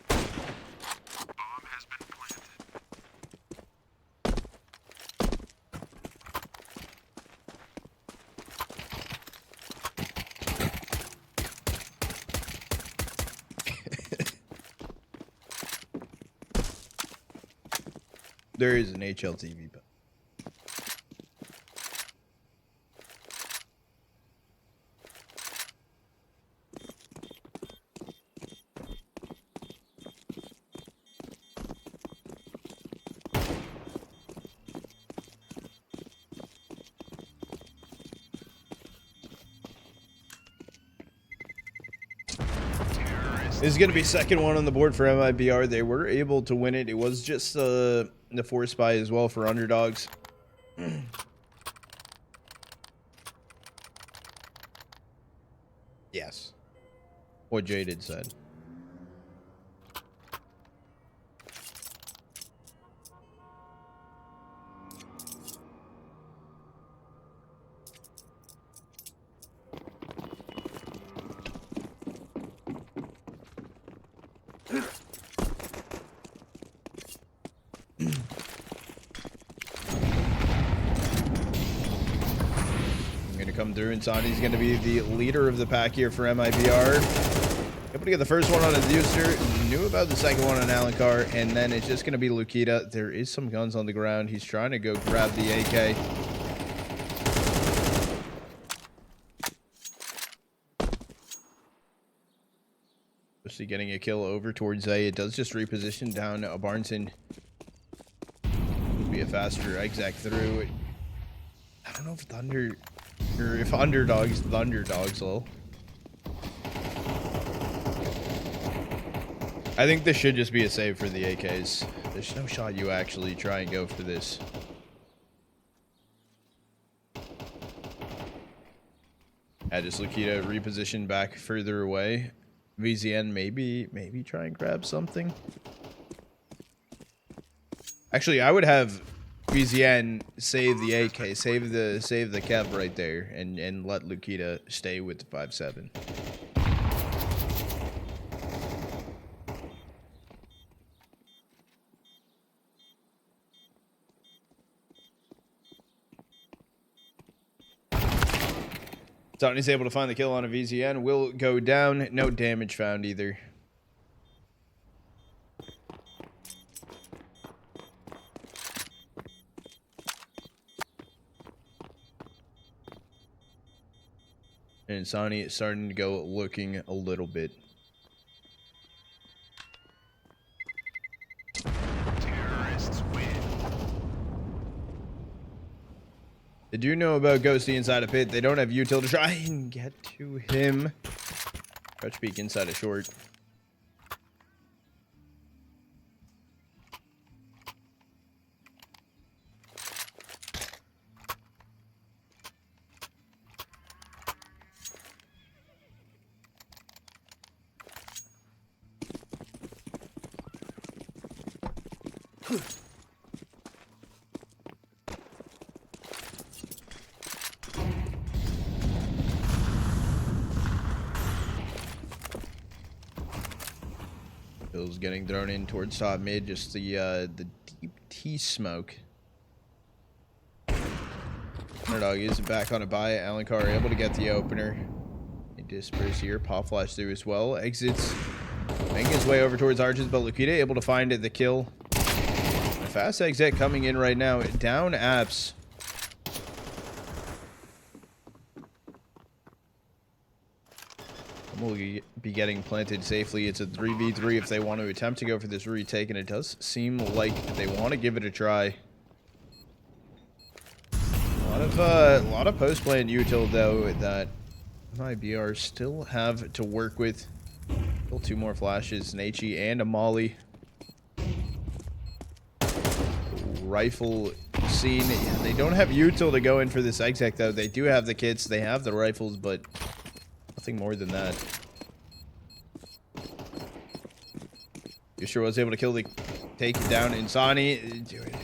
Bomb has been planted. There is an HLTV, but this is going to be second one on the board for MIBR. They were able to win it. It was just the force buy as well for UnderDogs. Yes. What Jaded said. Come through. Insani's going to be the leader of the pack here for MIBR. Able to get the first one on a Thuister. Knew about the second one on ALENNCAR, and then it's just going to be Lukita. There is some guns on the ground. He's trying to go grab the AK. Especially getting a kill over towards A. It does just reposition down Barnton. Would be a faster exec through. I don't know if Thunder... or if UnderDogs, lol. I think this should just be a save for the AKs. There's no shot you actually try and go for this. Just Lukita reposition back further away. VZN maybe try and grab something. Actually, I would have VZN save the AK, save the Kev right there, and let Lukita stay with the 5.7. Tony's able to find the kill on a VZN. Will go down. No damage found either. And insani is starting to go looking a little bit. Terrorists win. They do know about Ghosty inside a pit. They don't have util to try and get to him. Crouch peek inside a short. Bill's getting thrown in towards top mid, just the deep T smoke. UnderDog is back on a buy. ALENNCAR able to get the opener. They disperse here. Pop flash through as well. Exits. Making his way over towards Arches, but Lukita able to find it, the kill. A fast exit coming in right now. Down apps. Will be getting planted safely. It's a 3v3 if they want to attempt to go for this retake, and it does seem like they want to give it a try. A lot of post-playing util though that MIBR still have to work with. Still two more flashes, an HE and a molly. Rifle scene. They don't have util to go in for this exec though. They do have the kits, they have the rifles, but nothing more than that. You sure was able to kill the Take it down, Insani. Do it.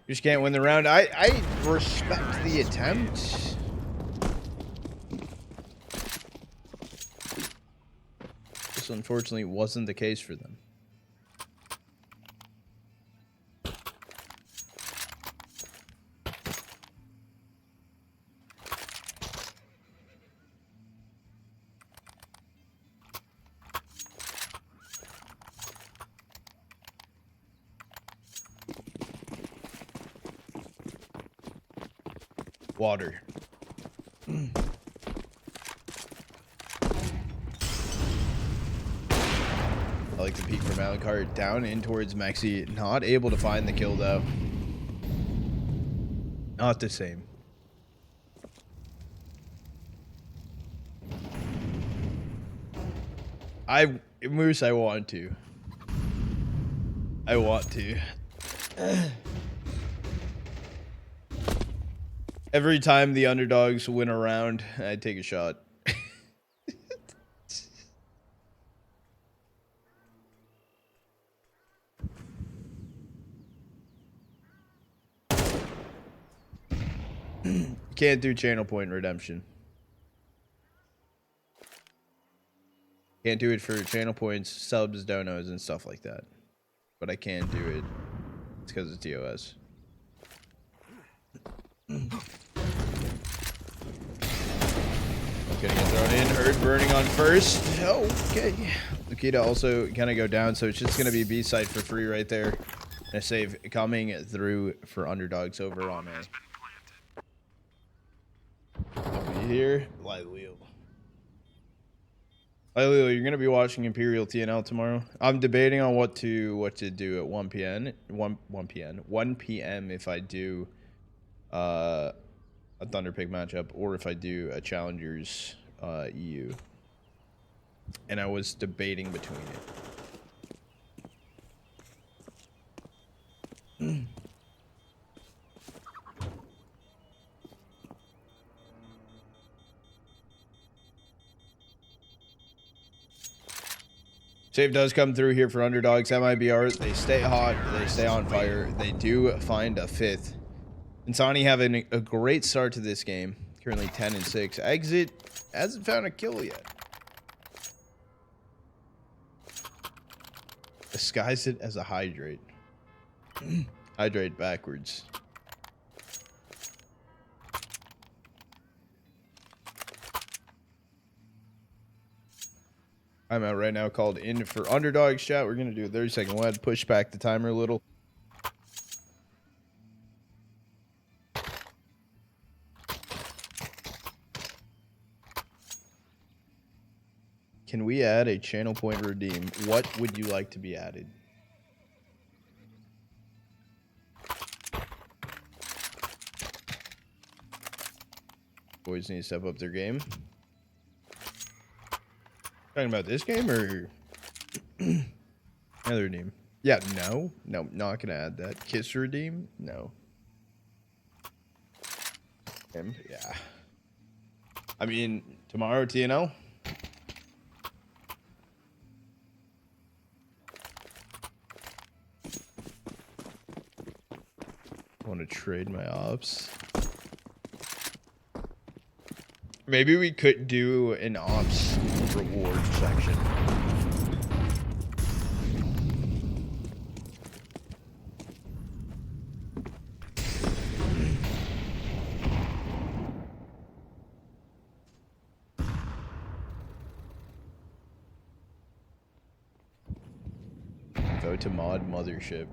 Just can't win the round. I respect the attempt. This unfortunately wasn't the case for them. Water. I like the peek from ALENNCAR down in towards Mexi. Not able to find the kill though. Not the same. Moose, I want to. I want to. Every time the underdogs win a round, I take a shot. Can't do channel point redemption. Can't do it for channel points, subs, donos, and stuff like that. But I can do it. It's because it's TOS. Gonna get thrown in. Herd burning on first. Oh, okay. Lukita also gonna go down, so it's just gonna be B side for free right there. And a save coming through for underdogs over on A. Here, Lileo. Lileo, you're gonna be watching Imperial TNL tomorrow. I'm debating on what to do at 1 p.m. 1 p.m. if I do a Thunder pick matchup, or if I do a Challengers EU. And I was debating between it. Save does come through here for underdogs. MIBR, they stay hot, they stay on fire. They do find a fifth. Insani having a great start to this game. Currently 10-6. Exit hasn't found a kill yet. Disguise it as a hydrate. Hydrate backwards. I'm out right now called in for underdogs chat. We're going to do a 30-second WAD. Push back the timer a little. Can we add a channel point redeem? What would you like to be added? Boys need to step up their game. Talking about this game or another redeem? Yeah, no, not gonna add that. Kiss redeem? No. Him? Yeah. I mean, tomorrow TNL. Want to trade my ops? Maybe we could do an ops reward section. Go to mod mothership.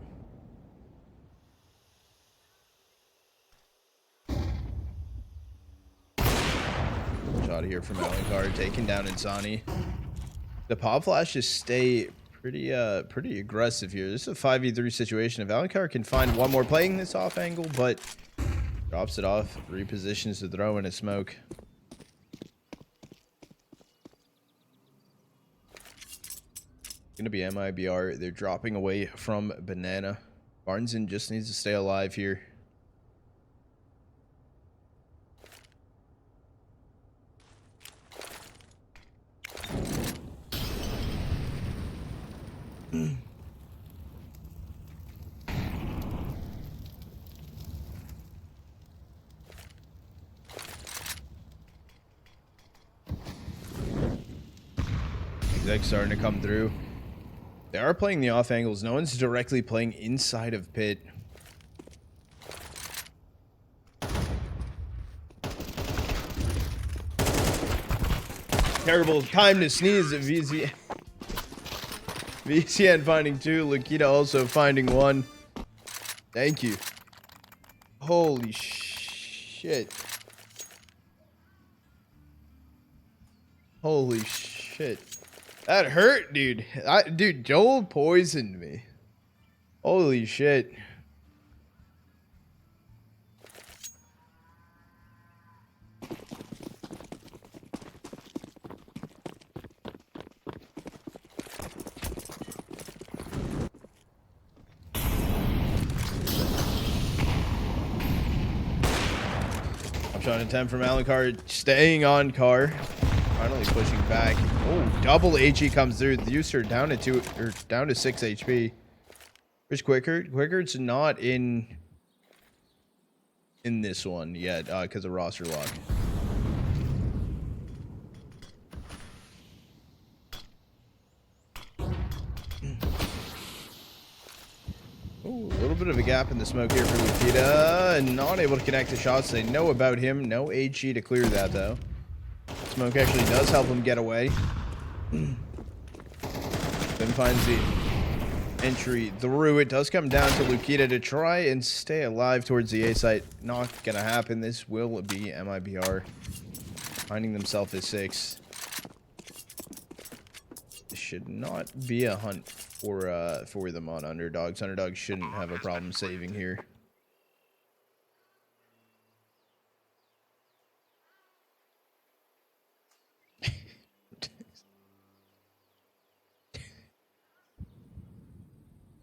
Shot here from ALENNCAR, taking down insani. The pop flashes stay pretty aggressive here. This is a 5v3 situation. If ALENNCAR can find one more playing this off angle, but drops it off, repositions to throw in a smoke. Gonna be MIBR. They're dropping away from Banana. Barneson just needs to stay alive here. Exec starting to come through. They are playing the off angles. No one's directly playing inside of pit. Terrible time to sneeze at VZ. VCN finding 2. Lukita also finding 1. Thank you. Holy shit. Holy shit. That hurt, dude. Dude, Joel poisoned me. Holy shit. Shot attempt from ALENNCAR, staying on car. Finally pushing back. Oh, double HE comes through. Thuister down to 6 HP. Where's Qikert? Quikert's not in this one yet, because of roster lock. Ooh, a little bit of a gap in the smoke here for Lukita, and not able to connect the shots they know about him. No HE to clear that though. Smoke actually does help him get away. Then finds the entry through. It does come down to Lukita to try and stay alive towards the A site. Not gonna happen. This will be MIBR finding themselves at 6. This should not be a hunt for them on UnderDogs. UnderDogs shouldn't have a problem saving here.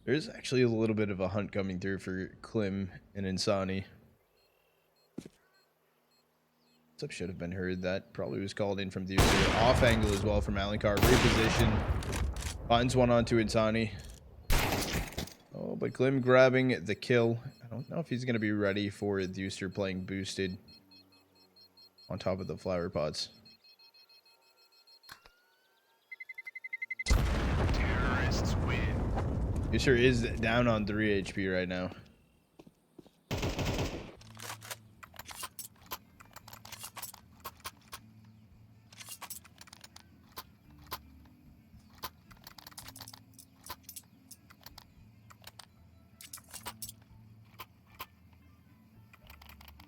There's actually a little bit of a hunt coming through for Klim and Insani. What's up should have been heard. That probably was called in from the off angle as well from ALENNCAR. Reposition. Finds one onto Insani. Oh, but Klim grabbing the kill. I don't know if he's going to be ready for Thuister playing boosted on top of the flower pots. Terrorists win. Thuister is down on 3 HP right now.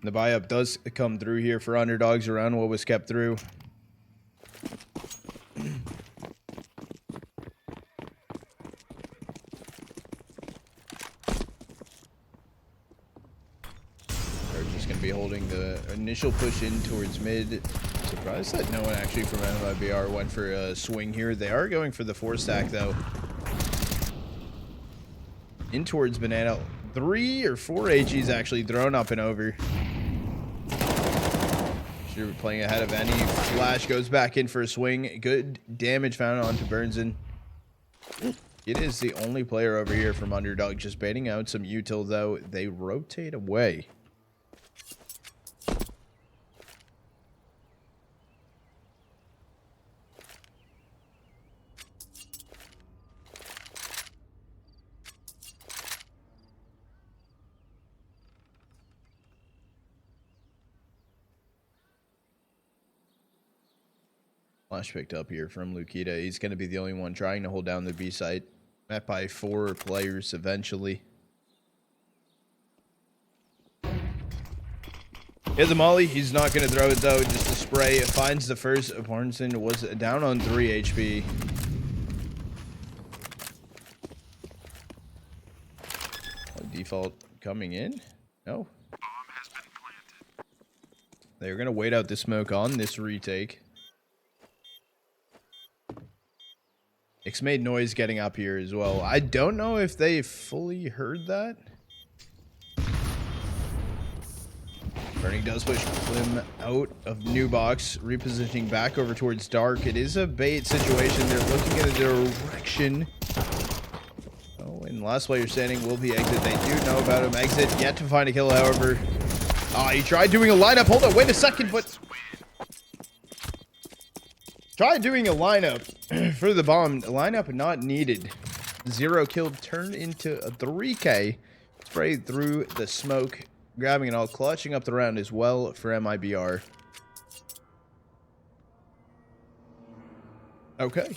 The buy-up does come through here for UnderDogs around what was kept through. They're just going to be holding the initial push in towards mid. Surprised that no one actually from MIBR went for a swing here. They are going for the 4-stack though. In towards banana. 3 or 4 AGs actually thrown up and over. Sure, we're playing ahead of any. Flash goes back in for a swing. Good damage found onto Burnson. It is the only player over here from UnderDog just baiting out some util though. They rotate away. Flash picked up here from Lukita. He's going to be the only one trying to hold down the B site. Met by 4 players eventually. He has a molly. He's not going to throw it though. Just a spray. It finds the first. Barnson was down on 3 HP. Default coming in? No. Bomb has been planted. They're going to wait out the smoke on this retake. X made noise getting up here as well. I don't know if they fully heard that. Burning does push Klim out of new box, repositioning back over towards dark. It is a bait situation. They're looking at a direction. Oh, and last player standing will be Exit. They do know about him. Exit yet to find a kill, however. He tried doing a lineup. Hold on, wait a second, but... Tried doing a lineup for the bomb. Lineup not needed. 0 kill turned into a 3K. Sprayed through the smoke. Grabbing it all. Clutching up the round as well for MIBR. Okay.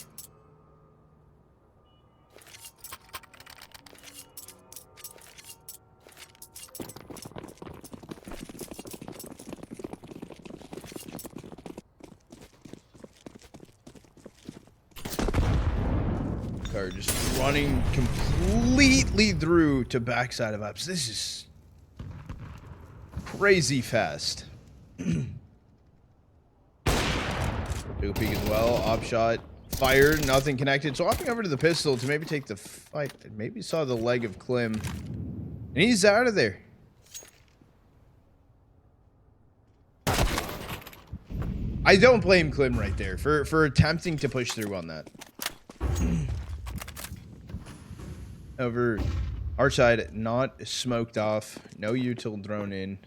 Just running completely through to backside of ups. This is crazy fast. Big peek as well. Op shot. Fired. Nothing connected. Swapping over to the pistol to maybe take the fight. Maybe saw the leg of Klim. And he's out of there. I don't blame Klim right there for attempting to push through on that. Over our side, not smoked off. No util drone in.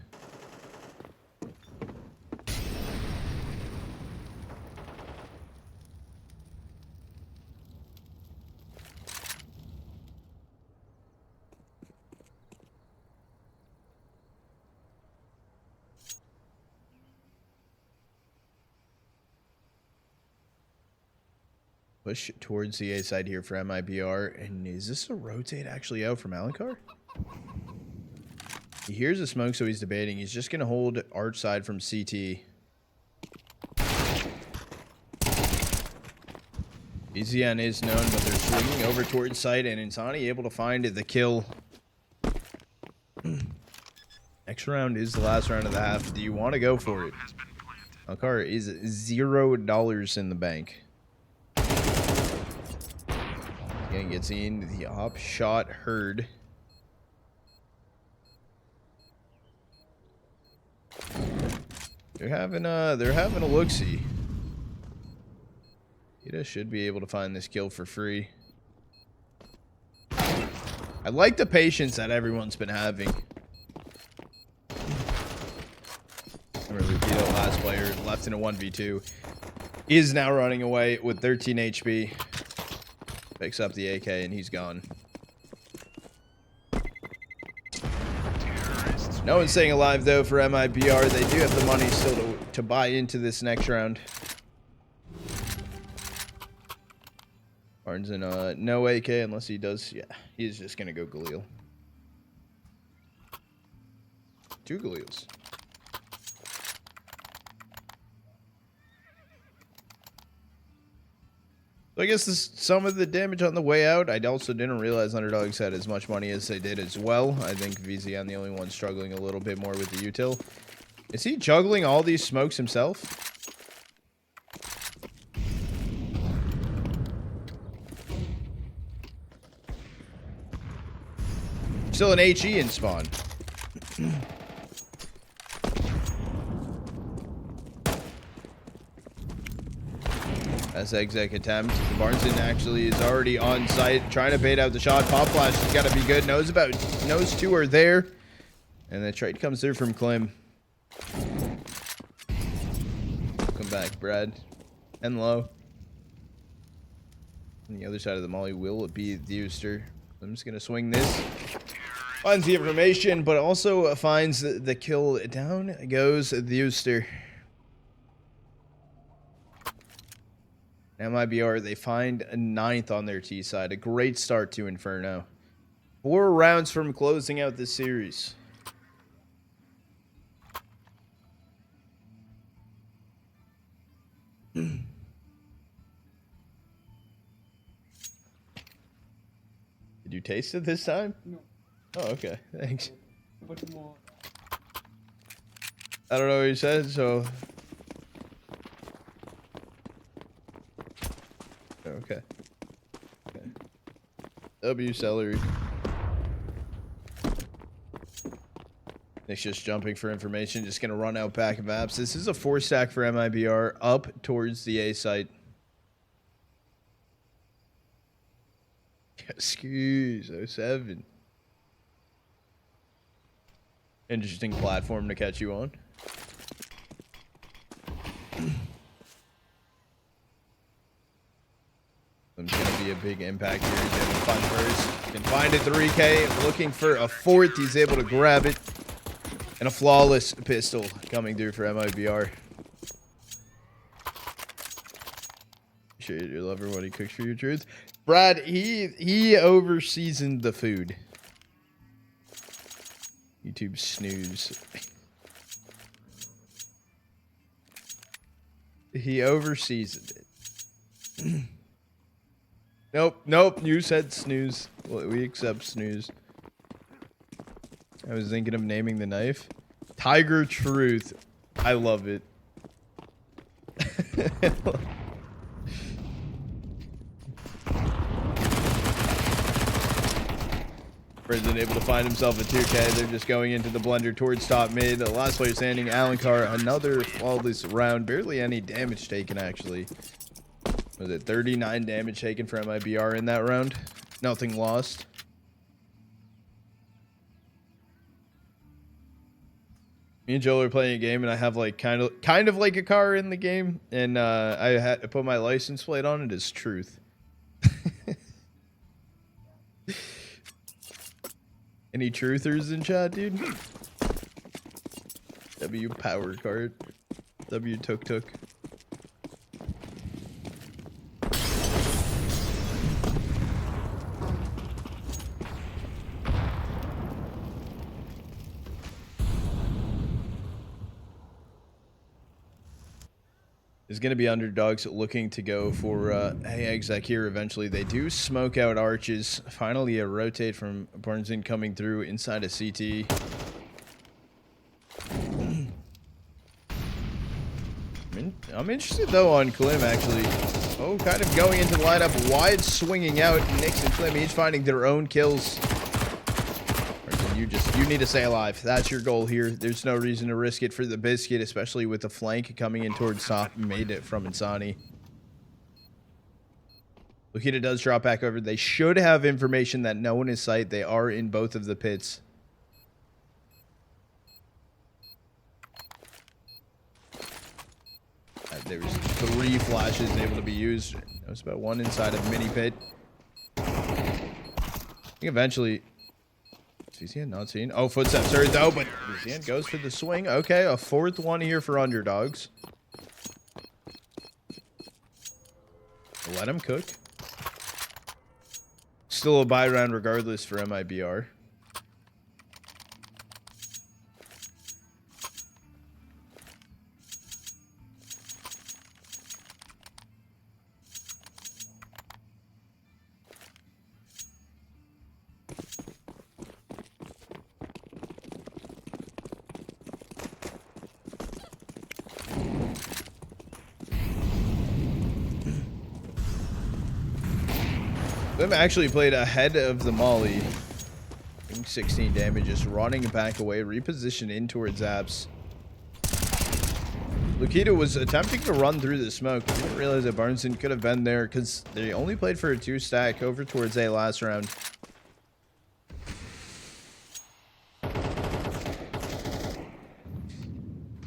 Push towards the A side here for MIBR. And is this a rotate actually out from ALENNNCAR? He hears the smoke, so he's debating. He's just going to hold arch side from CT. EZN is known, but they're swinging over towards site, and insani able to find the kill. Next round is the last round of the half. Do you want to go for it? ALENNCAR is $0 in the bank. Again, gets in the op shot heard. They're having a look-see. Lukita should be able to find this kill for free. I like the patience that everyone's been having. Remember, Lukita, last player, left in a 1v2. He is now running away with 13 HP. Picks up the AK and he's gone. No one's staying alive though for MIBR. They do have the money still to buy into this next round. Barnes in no AK unless he does. Yeah, he's just gonna go Galil. 2 Galils. So I guess this some of the damage on the way out. I also didn't realize UnderDogs had as much money as they did as well. I think VZN the only one struggling a little bit more with the util. Is he juggling all these smokes himself? Still an HE in spawn. That's exec attempt. Barnson actually is already on site, trying to bait out the shot. Pop flash has got to be good. Knows 2 are there, and the trade comes through from Klim. Come back, Brad, and low. On the other side of the molly will be Thuister. Klim's gonna swing this. Finds the information, but also finds the kill. Down goes Thuister. MIBR, they find a 9th on their T side. A great start to Inferno. 4 rounds from closing out this series. Did you taste it this time? No. Oh, okay. Thanks. But more. I don't know what you said, so... Okay. W celery. Nick's just jumping for information. Just gonna run out back of apps. This is a 4-stack for MIBR up towards the A site. Excuse 07. Interesting platform to catch you on. There's going to be a big impact here. He's able to find first. Can find a 3K. Looking for a fourth. He's able to grab it. And a flawless pistol coming through for MIBR. Share your lover what he cooks for your truth. Brad, he over-seasoned the food. YouTube snooze. He over-seasoned it. Nope, you said snooze. Well, we accept snooze. I was thinking of naming the knife Tiger Truth. I love it. Brendan able to find himself a 2K. They're just going into the blender towards top mid. The last player standing, ALENNCAR. Another flawless round. Barely any damage taken, actually. Was it 39 damage taken for MIBR in that round? Nothing lost. Me and Joel are playing a game, and I have like kind of like a car in the game, and I had to put my license plate on it as Truth. Any truthers in chat, dude? W power card. W tuk tuk. Is going to be UnderDogs looking to go for exec here eventually. They do smoke out arches. Finally, a rotate from Barnson coming through inside a CT. I'm interested, though, on Klim, actually. Oh, kind of going into the lineup. Wide swinging out. Nix and Klim each finding their own kills. You need to stay alive. That's your goal here. There's no reason to risk it for the biscuit, especially with the flank coming in towards top. Made it from insani. Lukita does drop back over. They should have information that no one is sight. They are in both of the pits. There was 3 flashes able to be used. It was about 1 inside of mini pit. I think eventually... CCN not seen. Oh, footsteps heard though, but CCN goes for the swing. Okay, a 4th one here for UnderDogs. Let him cook. Still a buy round regardless for MIBR. Them actually played ahead of the molly. I think 16 damage, just running back away, reposition in towards Apps. Lukita was attempting to run through the smoke. I didn't realize that Barnson could have been there because they only played for a 2-stack over towards A last round.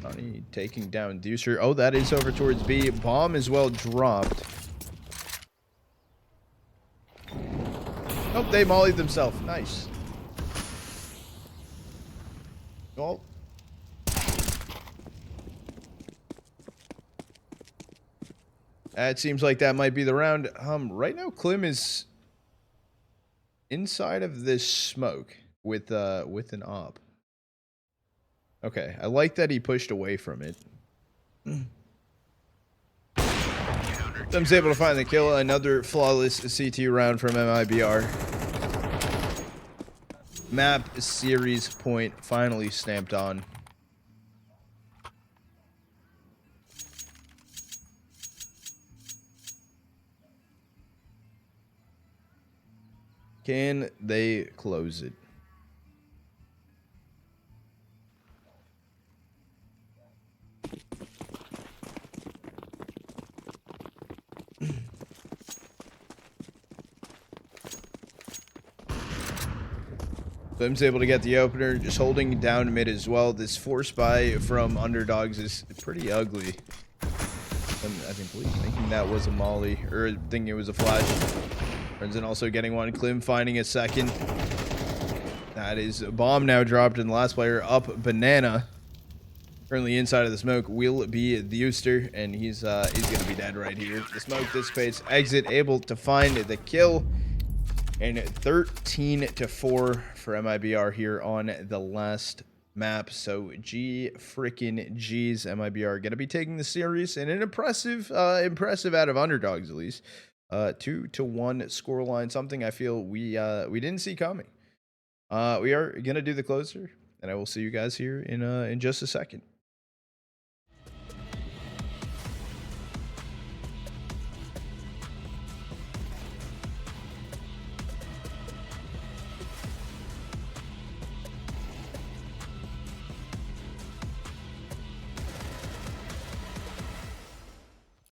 Johnny taking down Thuister. Oh, that is over towards B. Bomb as well dropped. Oh, they mollied themselves. Nice. Oh. It seems like that might be the round. Right now, Klim is inside of this smoke with an op. Okay, I like that he pushed away from it. Them's able to find the kill. Another flawless CT round from MIBR. Map series point finally stamped on. Can they close it? Klim's able to get the opener, just holding down mid as well. This force buy from Underdogs is pretty ugly. I believe thinking that was a molly, or thinking it was a flash. Renzen also getting one. Klim finding a second. That is a bomb now dropped, and the last player up, Banana. Currently inside of the smoke will be Thuister, and he's gonna be dead right here. The smoke dissipates. Exit able to find the kill, and 13-4 for MIBR here on the last map. So freaking G's, MIBR gonna be taking the series, and an impressive out of Underdogs at least. 2-1 scoreline, something I feel we didn't see coming. We are gonna do the closer, and I will see you guys here in just a second.